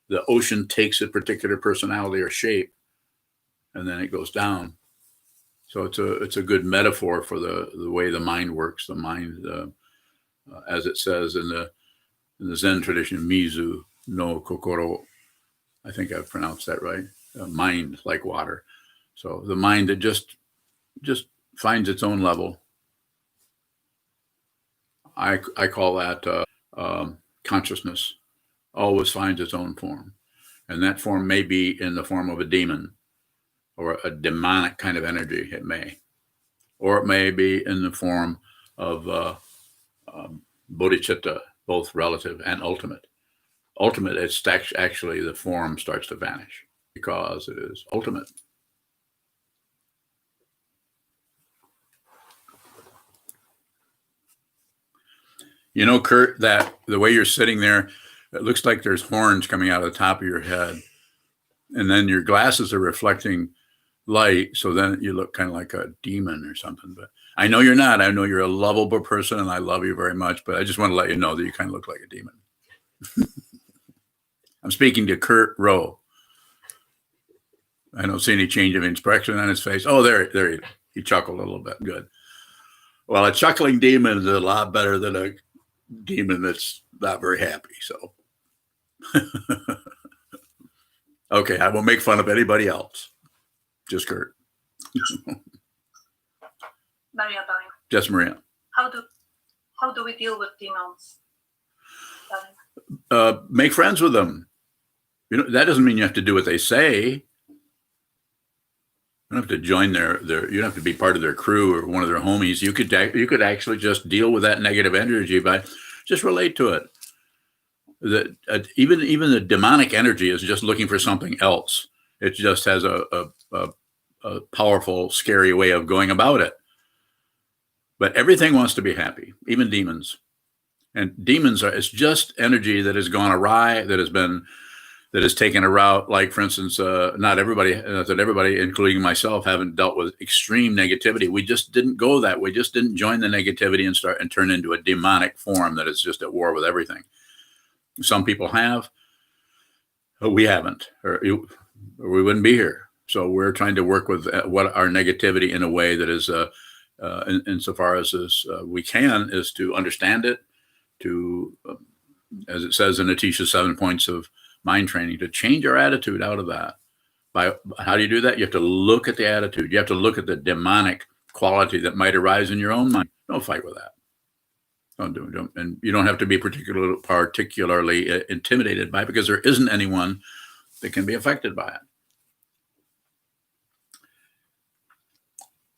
the ocean takes a particular personality or shape, and then it goes down. So it's a good metaphor for the way the mind works. The mind, as it says in the Zen tradition, Mizu no Kokoro. I think I've pronounced that right. Mind like water. So the mind that just finds its own level. I call that consciousness. Always finds its own form, and that form may be in the form of a demon or a demonic kind of energy. It may, or it may be in the form of bodhicitta, both relative and ultimate. Ultimate, it's actually the form starts to vanish because it is ultimate. You know, Kurt, that the way you're sitting there, it looks like there's horns coming out of the top of your head. And then your glasses are reflecting light. So then you look kind of like a demon or something. But I know you're not. I know you're a lovable person and I love you very much. But I just want to let you know that you kind of look like a demon. I'm speaking to Kurt Rowe. I don't see any change of expression on his face. Oh, there he chuckled a little bit. Good. Well, a chuckling demon is a lot better than a demon that's not very happy. So, okay, I won't make fun of anybody else. Just Kurt. Maria Darling, Just Maria. how do we deal with demons? Make friends with them. You know, that doesn't mean you have to do what they say. You don't have to join their you don't have to be part of their crew or one of their homies. You could actually just deal with that negative energy by just relate to it. That even the demonic energy is just looking for something else. It just has a powerful, scary way of going about it. But everything wants to be happy, even demons. And demons it's just energy that has gone awry, that has taken a route. Like, for instance, not everybody, including myself, haven't dealt with extreme negativity. We just didn't go that way. We just didn't join the negativity and turn into a demonic form that is just at war with everything. Some people have, but we haven't, or we wouldn't be here. So we're trying to work with what our negativity in a way that is, insofar as we can, is to understand it, to, as it says in Atisha's 7 points of mind training, to change our attitude out of that. How do you do that? You have to look at the attitude. You have to look at the demonic quality that might arise in your own mind. Don't fight with that. Don't. And you don't have to be particularly intimidated by it, because there isn't anyone that can be affected by it.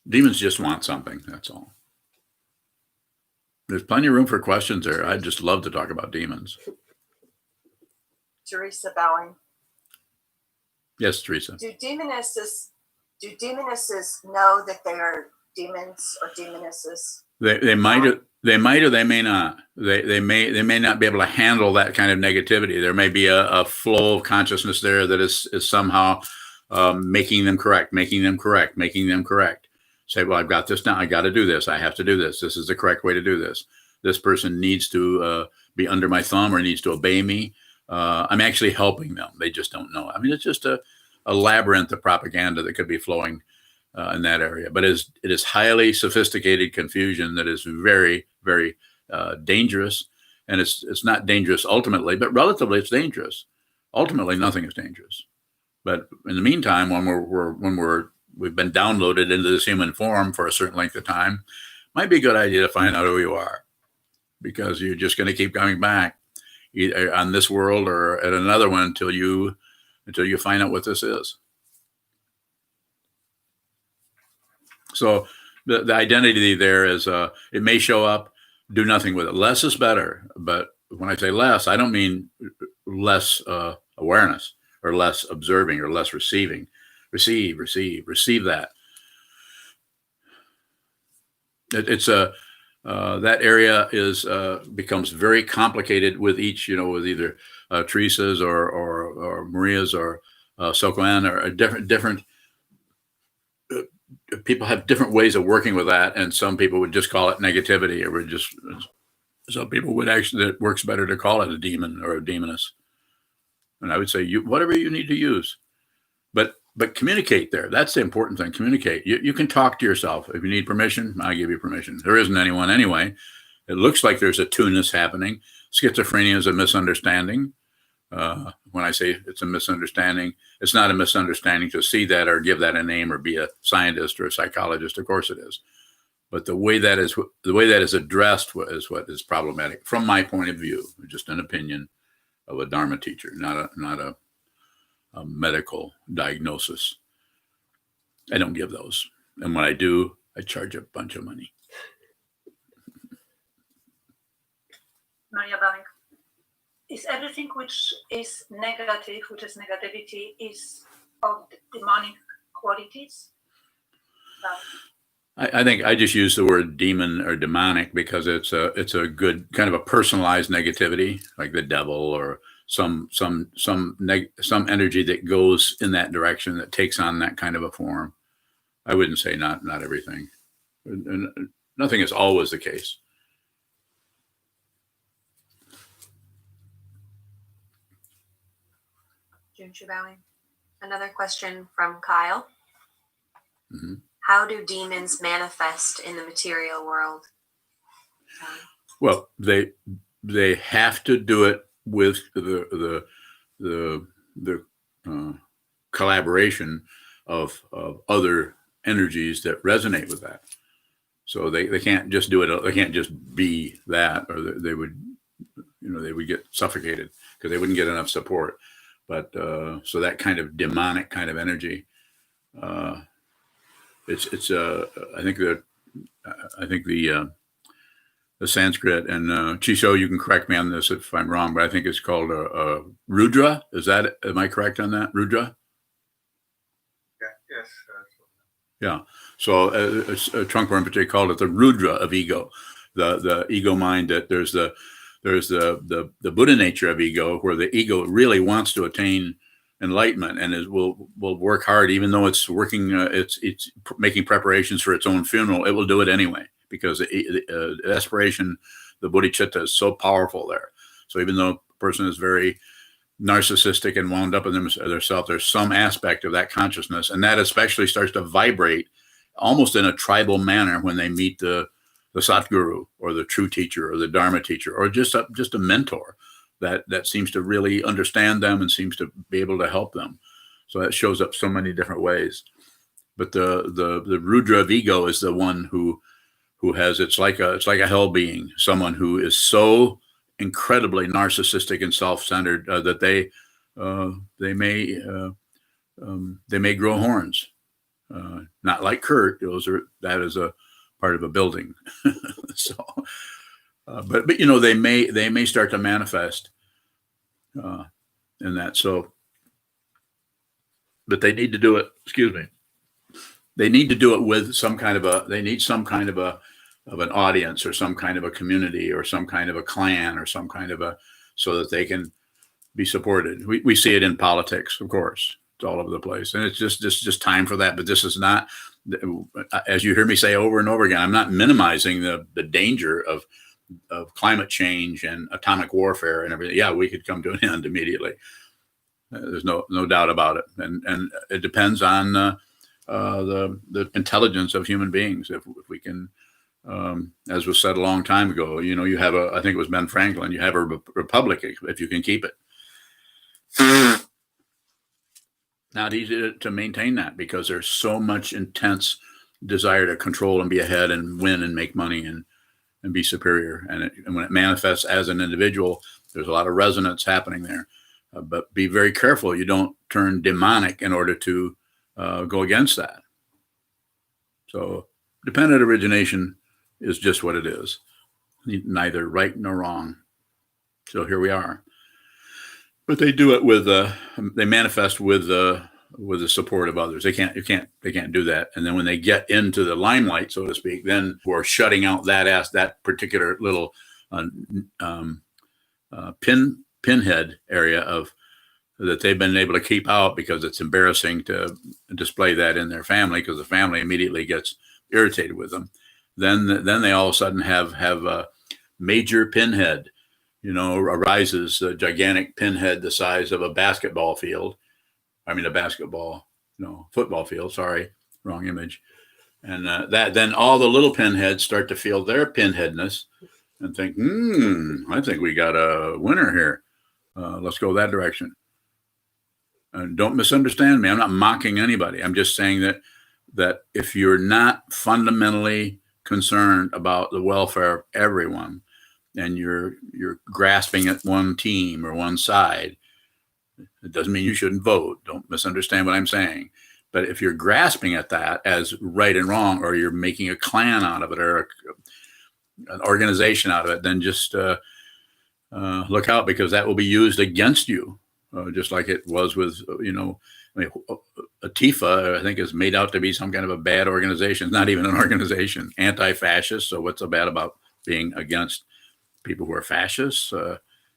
Demons just want something. That's all. There's plenty of room for questions there. I'd just love to talk about demons. Teresa bowing. Yes, Teresa. Do demonesses know that they are demons or demonesses? They might or they may not. They may not be able to handle that kind of negativity. There may be a flow of consciousness there that is somehow making them correct. Say, well, I've got this now. I got to do this. I have to do this. This is the correct way to do this. This person needs to be under my thumb or needs to obey me. I'm actually helping them. They just don't know. I mean, it's just a labyrinth of propaganda that could be flowing in that area. But it is highly sophisticated confusion that is very, very dangerous and it's not dangerous ultimately, but relatively it's dangerous. Ultimately, nothing is dangerous. But in the meantime, when we've been downloaded into this human form for a certain length of time, might be a good idea to find out who you are, because you're just going to keep coming back either on this world or at another one until you find out what this is. So the identity there is, it may show up, do nothing with it. Less is better. But when I say less, I don't mean less awareness or less observing or less receiving. Receive that. It's that area is becomes very complicated with each, with either Teresa's or Maria's or Sokuzan or different people have different ways of working with that, and some people would just call it negativity, or some people would actually, it works better to call it a demon or a demoness. And I would say whatever you need to use, but communicate there. That's the important thing. Communicate. You can talk to yourself. If you need permission, I give you permission. There isn't anyone anyway. It looks like there's a two-ness happening. Schizophrenia is a misunderstanding. When I say it's a misunderstanding, it's not a misunderstanding to see that or give that a name or be a scientist or a psychologist. Of course it is. But the way that is addressed is what is problematic from my point of view. Just an opinion of a Dharma teacher, not a medical diagnosis. I don't give those. And when I do, I charge a bunch of money. Maria Bank. Is everything which is negative, which is negativity, is of demonic qualities? I think I just use the word demon or demonic because it's a good kind of a personalized negativity, like the devil or some energy that goes in that direction, that takes on that kind of a form. I wouldn't say not everything. Nothing is always the case. Junshu bowing. Another question from Kyle. Mm-hmm. How do demons manifest in the material world? Well, they have to do it with the collaboration of other energies that resonate with that. So they can't just do it. They can't just be that, or they would get suffocated because they wouldn't get enough support. But so that kind of demonic kind of energy, it's I think the Sanskrit, and Chisho, you can correct me on this if I'm wrong, but I think it's called Rudra. Am I correct on that? Rudra? Yeah, yes. Yeah. So Trungpa Rinpoche called it the Rudra of Ego, the ego mind. That there's the Buddha nature of ego, where the ego really wants to attain enlightenment and will work hard, even though it's working, it's making preparations for its own funeral. It will do it anyway, because the aspiration, the bodhicitta, is so powerful there. So even though a person is very narcissistic and wound up in themselves, there's some aspect of that consciousness, and that especially starts to vibrate almost in a tribal manner when they meet the Satguru or the true teacher or the Dharma teacher, or just a mentor that seems to really understand them and seems to be able to help them. So that shows up so many different ways. But the Rudra of Ego is the one who has, it's like a hell being, someone who is so incredibly narcissistic and self-centered that they may grow horns. Not like Kurt. That is a part of a building. So, but they may start to manifest in that. So, but they need to do it. Excuse me. They need to do it with some kind of an audience, or some kind of a community, or some kind of a clan, or some kind of so that they can be supported. We see it in politics, of course. It's all over the place, and it's just time for that. But this is not, as you hear me say over and over again, I'm not minimizing the danger of climate change and atomic warfare and everything. Yeah, we could come to an end immediately. There's no doubt about it, and it depends on the intelligence of human beings. If we can as was said a long time ago, you have I think it was Ben Franklin, you have a republic if you can keep it. Not easy to maintain that because there's so much intense desire to control and be ahead and win and make money and be superior. And when it manifests as an individual, there's a lot of resonance happening there. But be very careful you don't turn demonic in order to go against that. So dependent origination is just what it is, neither right nor wrong. So here we are. But they do it with they manifest with the support of others. They can't do that. And then when they get into the limelight, so to speak, then we're shutting out that particular little pinhead area of that they've been able to keep out because it's embarrassing to display that in their family because the family immediately gets irritated with them. Then they all of a sudden have a major pinhead, arises, a gigantic pinhead the size of a basketball field. I mean, football field. Sorry, wrong image. And then all the little pinheads start to feel their pinheadness and think, I think we got a winner here. Let's go that direction. Don't misunderstand me. I'm not mocking anybody. I'm just saying that if you're not fundamentally concerned about the welfare of everyone, and you're grasping at one team or one side, it doesn't mean you shouldn't vote. Don't misunderstand what I'm saying. But if you're grasping at that as right and wrong, or you're making a clan out of it or an organization out of it, then just look out, because that will be used against you, just like it was with, Atifa, I think, is made out to be some kind of a bad organization. It's not even an organization. Anti-fascist. So what's so bad about being against people who are fascists?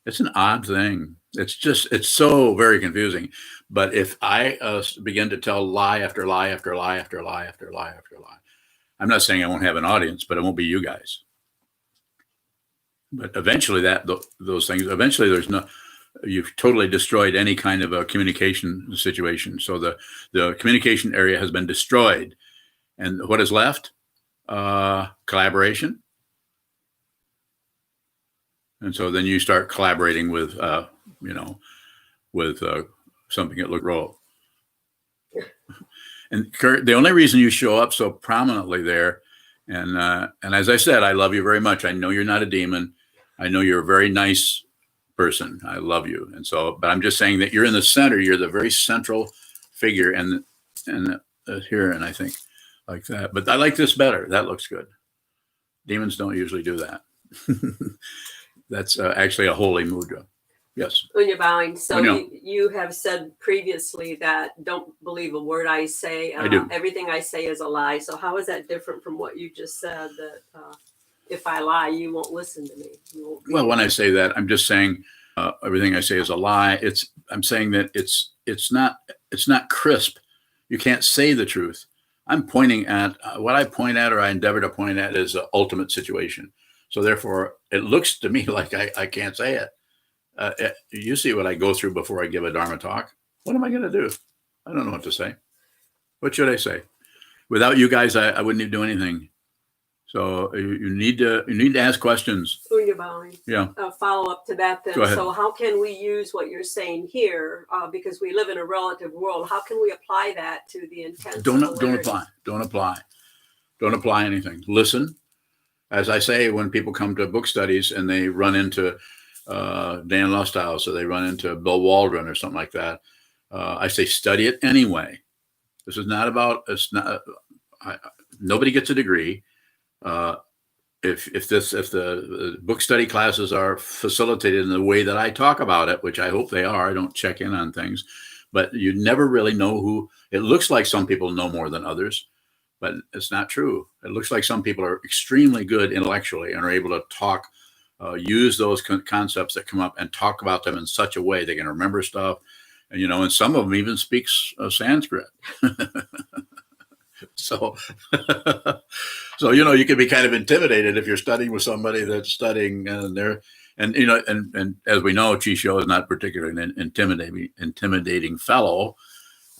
It's an odd thing. It's so very confusing. But if I begin to tell lie after lie after lie after lie after lie after lie, I'm not saying I won't have an audience, but it won't be you guys. But eventually those things, there's no, you've totally destroyed any kind of a communication situation. So the communication area has been destroyed. And what is left? Collaboration. And so then you start collaborating with, something that look roll. And Kurt, the only reason you show up so prominently there, and as I said, I love you very much. I know you're not a demon. I know you're a very nice person. I love you. And so, but I'm just saying that you're in the center. You're the very central figure, and here, and I think like that. But I like this better. That looks good. Demons don't usually do that. That's actually a holy mudra. Yes. When you're bowing. So no. you have said previously that don't believe a word I say. I do. Everything I say is a lie. So how is that different from what you just said, that if I lie, you won't listen to me? Well, when I say that, I'm just saying everything I say is a lie. I'm saying that it's not crisp. You can't say the truth. I'm pointing at what I point at, or I endeavor to point at, is the ultimate situation. So therefore, it looks to me like I can't say it. You see what I go through before I give a Dharma talk. What am I going to do? I don't know what to say. What should I say? Without you guys, I wouldn't do anything. So you need to ask questions. When you're bowing. Yeah. Follow up to that then. Go ahead. So how can we use what you're saying here, because we live in a relative world? How can we apply that to the intent? Don't apply anything. Listen. As I say, when people come to book studies and they run into Dan Lusthouse, or they run into Bill Waldron or something like that, I say, study it anyway. This is not about, nobody gets a degree. If the book study classes are facilitated in the way that I talk about it, which I hope they are, I don't check in on things, but you never really know who. It looks like some people know more than others, but it's not true. It looks like some people are extremely good intellectually and are able to talk, use those concepts that come up and talk about them in such a way they can remember stuff. And, and some of them even speak Sanskrit. So you can be kind of intimidated if you're studying with somebody that's studying and as we know, Chisho is not particularly an intimidating fellow.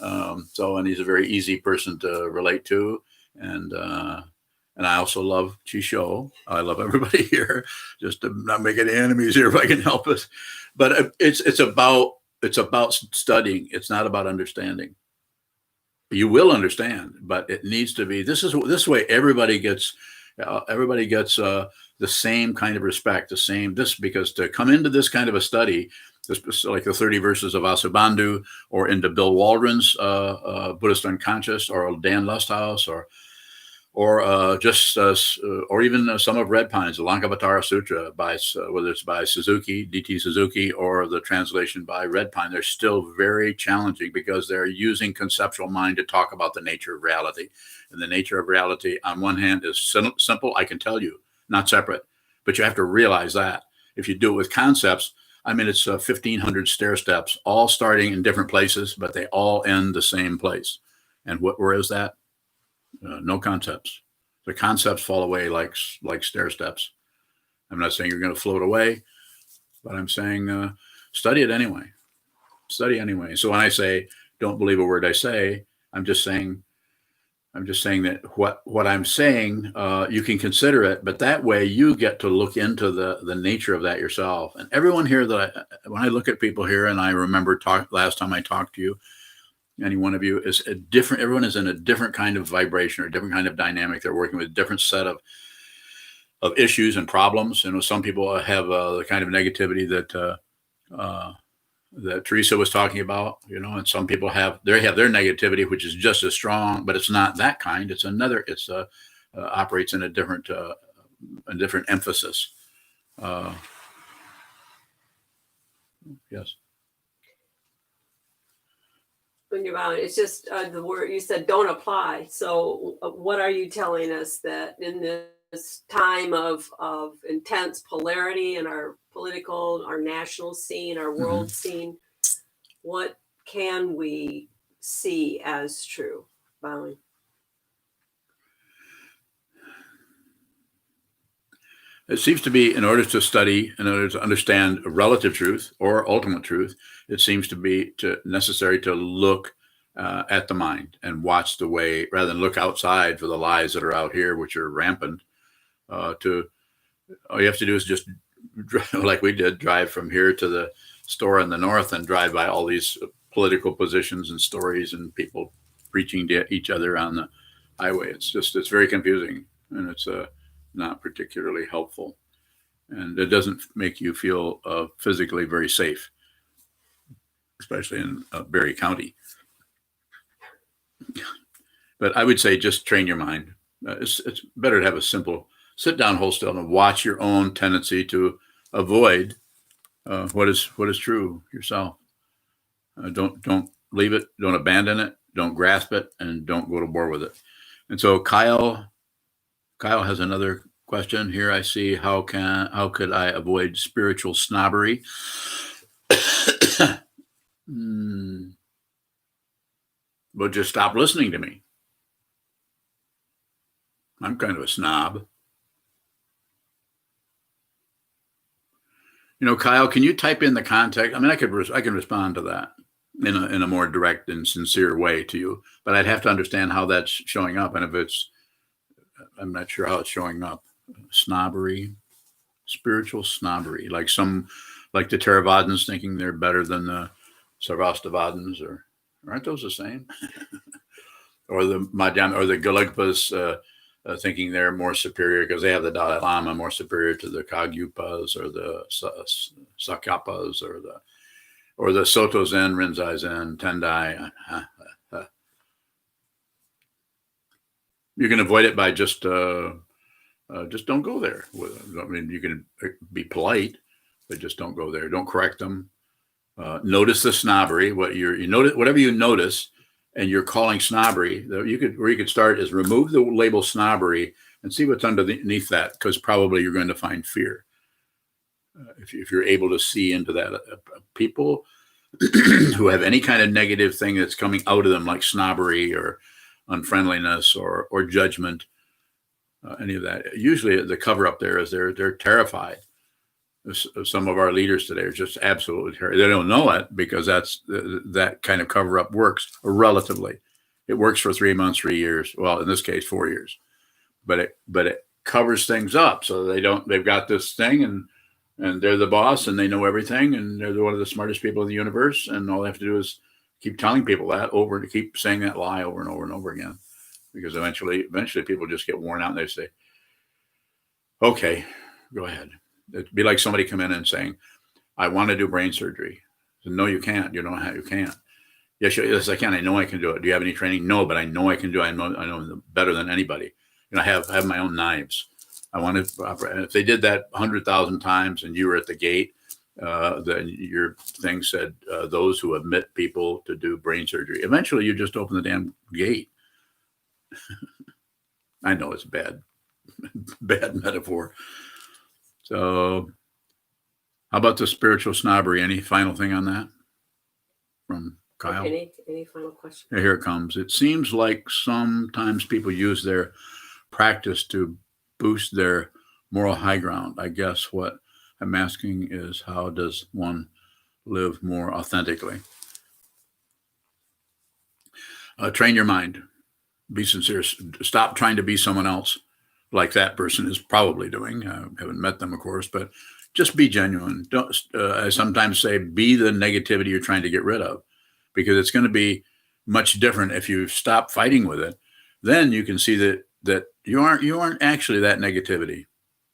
And he's a very easy person to relate to. And And I also love Chisho. I love everybody here, just to not make any enemies here if I can help it. But it's about studying. It's not about understanding. You will understand, but it needs to be. This way everybody gets the same kind of respect, because to come into this kind of a study, like the 30 verses of Vasubandhu, or into Bill Waldron's Buddhist Unconscious, or Dan Lusthouse, or even some of Red Pine's, the Lankavatara Sutra, whether it's by Suzuki, D.T. Suzuki, or the translation by Red Pine, they're still very challenging because they're using conceptual mind to talk about the nature of reality. And the nature of reality, on one hand, is simple, I can tell you, not separate. But you have to realize that. If you do it with concepts, I mean, it's 1,500 stair steps, all starting in different places, but they all end the same place. And where is that? No concepts. The concepts fall away like stair steps. I'm not saying you're going to float away, but I'm saying study it anyway. Study anyway. So when I say don't believe a word I say, I'm just saying that what I'm saying, you can consider it, but that way you get to look into the nature of that yourself. And everyone here when I look at people here, and I remember last time I talked to you, any one of you is a different, everyone is in a different kind of vibration or a different kind of dynamic. They're working with a different set of issues and problems. Some people have the kind of negativity that Teresa was talking about, and some people have their negativity, which is just as strong, but it's not that kind. It's another, operates in a different emphasis. Yes. It's just the word you said, don't apply. So what are you telling us, that in this time of intense polarity in our political, our national scene, our world scene, what can we see as true? Bowing. It seems to be, in order to understand relative truth or ultimate truth, it seems to be necessary to look at the mind and watch the way, rather than look outside for the lies that are out here, which are rampant. All you have to do is just, like we did, drive from here to the store in the north and drive by all these political positions and stories and people preaching to each other on the highway. It's very confusing, and it's not particularly helpful, and it doesn't make you feel physically very safe, especially in Berry County. But I would say just train your mind. It's better to have a simple sit down, hold still, and watch your own tendency to avoid what is true yourself. Don't leave it, don't abandon it, don't grasp it, and don't go to war with it. And so Kyle has another question here. I see, how could I avoid spiritual snobbery? But just stop listening to me. I'm kind of a snob. Kyle, can you type in the context? I mean, I can respond to that in a more direct and sincere way to you, but I'd have to understand how that's showing up. And I'm not sure how it's showing up. Snobbery, spiritual snobbery, like the Theravadins thinking they're better than the Sarvastivadins, or aren't those the same? Or the Madhyam, or the Gelugpas thinking they're more superior because they have the Dalai Lama, more superior to the Kagyupas or the Sakyapas or the Soto Zen, Rinzai Zen, Tendai. You can avoid it by just don't go there. I mean, you can be polite, but just don't go there. Don't correct them. Notice the snobbery. Whatever you notice, and you're calling snobbery, where you could start is remove the label snobbery and see what's underneath that, because probably you're going to find fear. If you're able to see into that, people who have any kind of negative thing that's coming out of them, like snobbery or unfriendliness or judgment, any of that, usually the cover up there is they're terrified. Some of our leaders today are just absolutely terrified. They don't know it, because that kind of cover up works relatively. It works for 3 months, 3 years. Well, in this case, 4 years. but it covers things up so they've got this thing and they're the boss and they know everything and they're one of the smartest people in the universe. And all they have to do is keep telling people that to keep saying that lie over and over and over again, because eventually people just get worn out and they say, okay, go ahead. It'd be like somebody come in and saying, I want to do brain surgery. So, no, you can't. You can't. Yes, I can. I know I can do it. Do you have any training? No, but I know I can do it. I know better than anybody. I have my own knives. I want to operate. If they did that 100,000 times and you were at the gate, then your thing said, those who admit people to do brain surgery. Eventually, you just open the damn gate. I know it's bad metaphor. So how about the spiritual snobbery? Any final thing on that from Kyle? Any final question? Here it comes. It seems like sometimes people use their practice to boost their moral high ground. I guess what I'm asking is, how does one live more authentically? Train your mind. Be sincere. Stop trying to be someone else like that person is probably doing. I haven't met them, of course, but just be genuine. Don't. I sometimes say, be the negativity you're trying to get rid of, because it's going to be much different if you stop fighting with it. Then you can see that you aren't actually that negativity.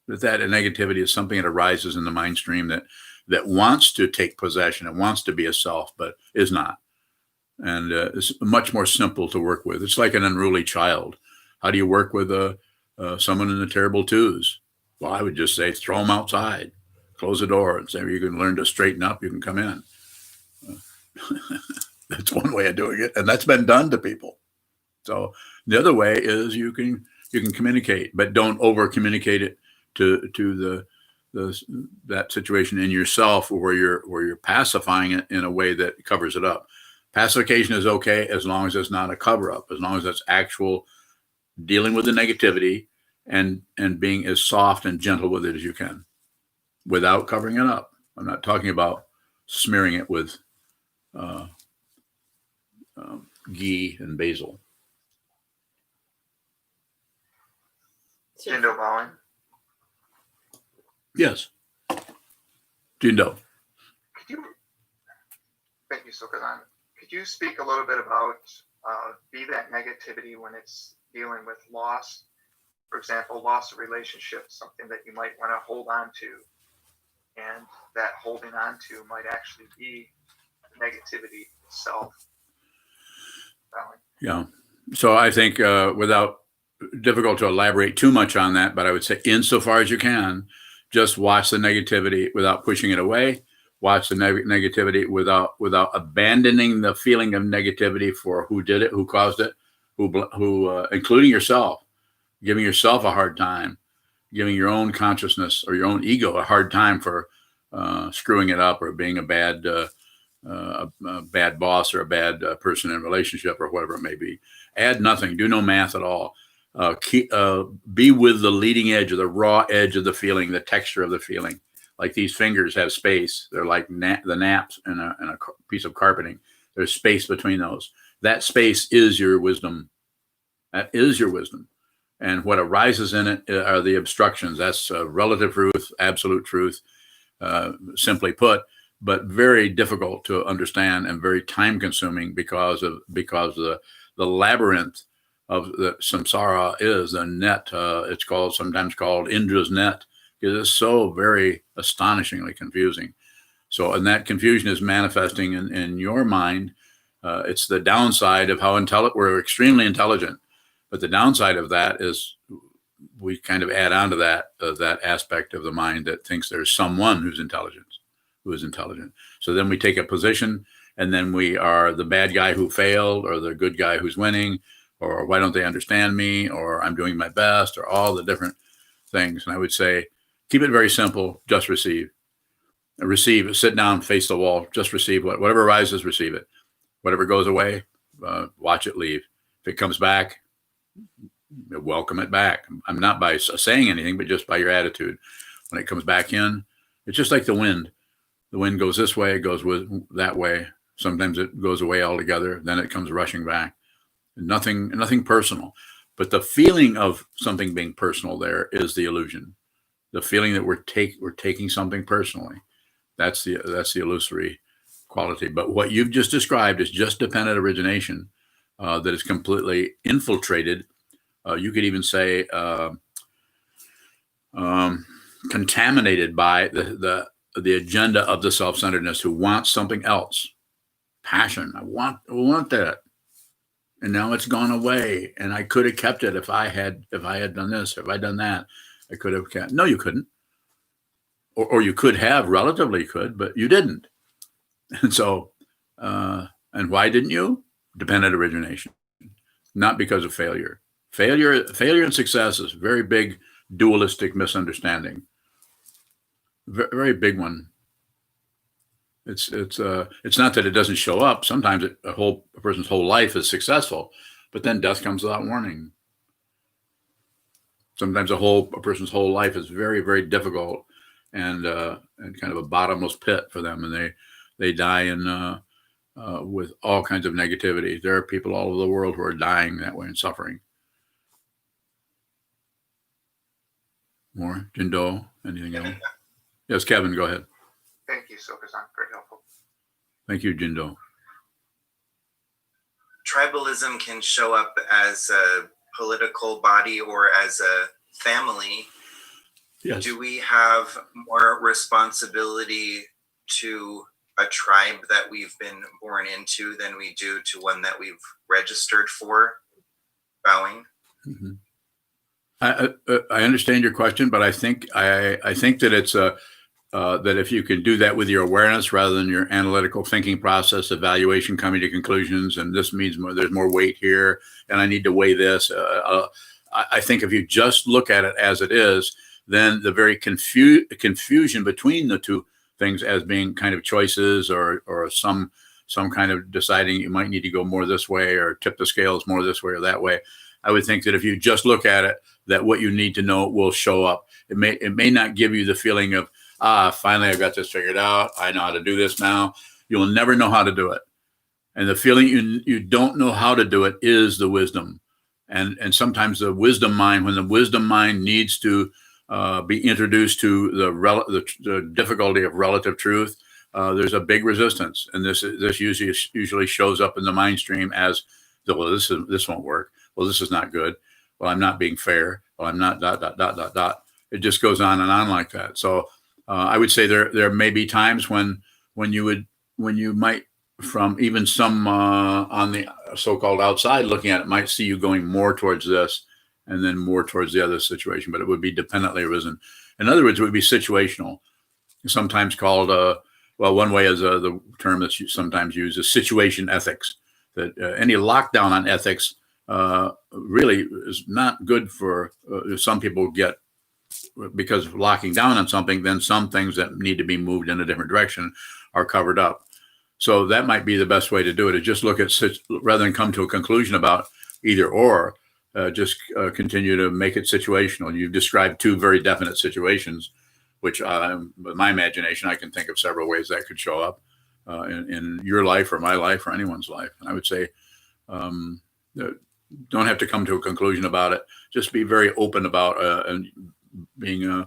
That negativity is something that arises in the mind stream that wants to take possession and wants to be a self, but is not. And it's much more simple to work with. It's like an unruly child. How do you work with someone in the terrible twos? Well, I would just say, throw them outside, close the door, and say, you can learn to straighten up, you can come in. That's one way of doing it, and that's been done to people. So the other way is you can communicate, but don't over communicate it to that situation in yourself, where you're pacifying it in a way that covers it up. Pacification is okay as long as it's not a cover up, as long as it's actual dealing with the negativity and being as soft and gentle with it as you can without covering it up. I'm not talking about smearing it with ghee and basil. Jindo bowing. Yes. Jindo. Thank you, Sokuzan. Could you speak a little bit about be that negativity when it's dealing with loss? For example, loss of relationship, something that you might want to hold on to, and that holding on to might actually be negativity itself. Yeah. So I think difficult to elaborate too much on that, but I would say, insofar as you can, just watch the negativity without pushing it away. Watch the negativity without abandoning the feeling of negativity for who did it, who caused it, who including yourself, giving yourself a hard time, giving your own consciousness or your own ego a hard time for screwing it up or being a bad boss or a bad person in a relationship or whatever it may be. Add nothing. Do no math at all. Be with the leading edge or the raw edge of the feeling, the texture of the feeling. Like these fingers have space. They're like the naps in a piece of carpeting. There's space between those. That space is your wisdom. That is your wisdom. And what arises in it are the obstructions. That's relative truth, absolute truth, simply put, but very difficult to understand and very time consuming because the labyrinth of the samsara is a net. It's sometimes called Indra's net, because it's so very astonishingly confusing. So, and that confusion is manifesting in your mind. It's the downside of how we're extremely intelligent, but the downside of that is we kind of add on to that aspect of the mind that thinks there's someone who is intelligent. So then we take a position, and then we are the bad guy who failed, or the good guy who's winning, or why don't they understand me, or I'm doing my best, or all the different things. And I would say, keep it very simple. Just receive. Receive. Sit down, face the wall. Just receive. Whatever arises, receive it. Whatever goes away, watch it leave. If it comes back, welcome it back. I'm not by saying anything, but just by your attitude. When it comes back in, it's just like the wind. The wind goes this way, it goes that way. Sometimes it goes away altogether. Then it comes rushing back. Nothing personal. But the feeling of something being personal there is the illusion. The feeling that we're taking something personally. That's the illusory quality. But what you've just described is just dependent origination that is completely infiltrated. You could even say contaminated by the agenda of the self-centeredness who wants something else. Passion. I want that. And now it's gone away. And I could have kept it if I had done this, if I done that. I could have kept. No, you couldn't. Or you could have, relatively could, but you didn't. And so, and why didn't you? Dependent origination, not because of failure. Failure and success is a very big dualistic misunderstanding. Very big one. It's not that it doesn't show up. Sometimes a person's whole life is successful, but then death comes without warning. Sometimes a person's whole life is very, very difficult and kind of a bottomless pit for them, and they die in with all kinds of negativity. There are people all over the world who are dying that way and suffering. More? Jindo? Anything else? Yes, Kevin, go ahead. Thank you, Sokuzan. Very helpful. Thank you, Jindo. Tribalism can show up as a political body or as a family. Yes. Do we have more responsibility to a tribe that we've been born into than we do to one that we've registered for? Bowing. Mm-hmm. I understand your question, but I think that it's that if you can do that with your awareness rather than your analytical thinking process, evaluation, coming to conclusions, and this means more, there's more weight here, and I need to weigh this. I think if you just look at it as it is, then the very confusion between the two things as being kind of choices or some kind of deciding you might need to go more this way or tip the scales more this way or that way. I would think that if you just look at it, that what you need to know will show up. It may not give you the feeling of, finally I got this figured out. I know how to do this now. You'll never know how to do it. And the feeling you don't know how to do it is the wisdom. And sometimes the wisdom mind, when the wisdom mind needs to be introduced to the difficulty of relative truth, there's a big resistance. And this usually shows up in the mind stream as, well, this won't work. Well, this is not good. Well, I'm not being fair. Well, I'm not ... It just goes on and on like that. So I would say there may be times when you might, from even some on the so-called outside looking at it, might see you going more towards this and then more towards the other situation, but it would be dependently arisen. In other words, it would be situational. Sometimes called, one way is the term that's sometimes used is situation ethics. That any lockdown on ethics really is not good for some people get, because of locking down on something, then some things that need to be moved in a different direction are covered up. So that might be the best way to do it, is just look at, rather than come to a conclusion about either or, just continue to make it situational. You've described two very definite situations, which with my imagination, I can think of several ways that could show up in your life or my life or anyone's life. And I would say, don't have to come to a conclusion about it. Just be very open about and being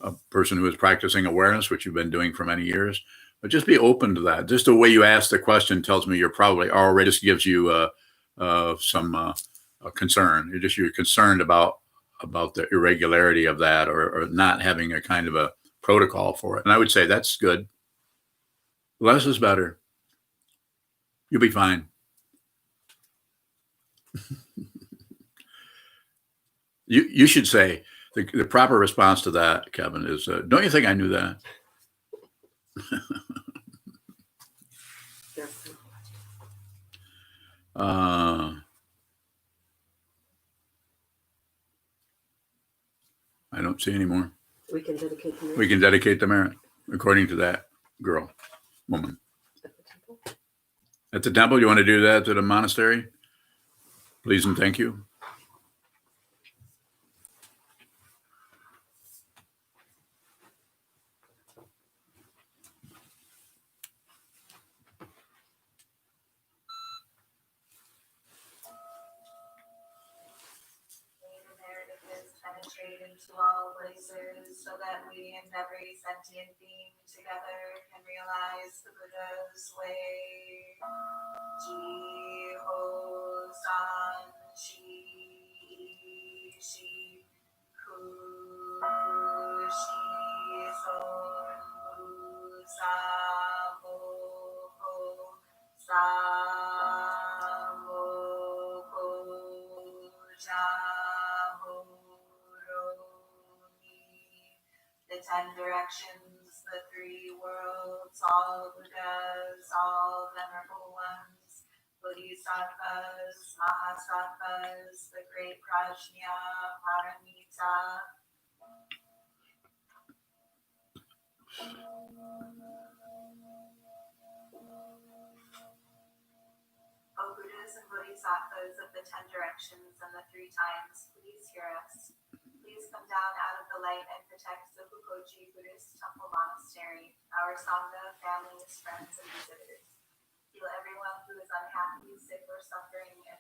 a person who is practicing awareness, which you've been doing for many years. But just be open to that. Just the way you ask the question tells me you're probably already, just gives you some concern. You're concerned about the irregularity of that, or not having a kind of a protocol for it. And I would say that's good. Less is better. You'll be fine. You should say the proper response to that, Kevin, is don't you think I knew that? I don't see any more. We can dedicate the merit. We can dedicate the merit according to that woman. At the temple, you want to do that at a monastery? Please and thank you. into all places so that we and every sentient being together can realize the Buddha's way. Ji ho san shi shi ku shi son bu sa mo ko sa mo ko ja mo ro ni. The 10 directions, the 3 worlds, all Buddhas, all venerable ones, Bodhisattvas, Mahasattvas, the great Prajna, Paramita. O Buddhas and Bodhisattvas of the 10 directions and the 3 times, please hear us. Please come down out of the light and protect SokukoJi Buddhist Temple Monastery, our Sangha, families, friends, and visitors. Heal everyone who is unhappy, sick, or suffering, and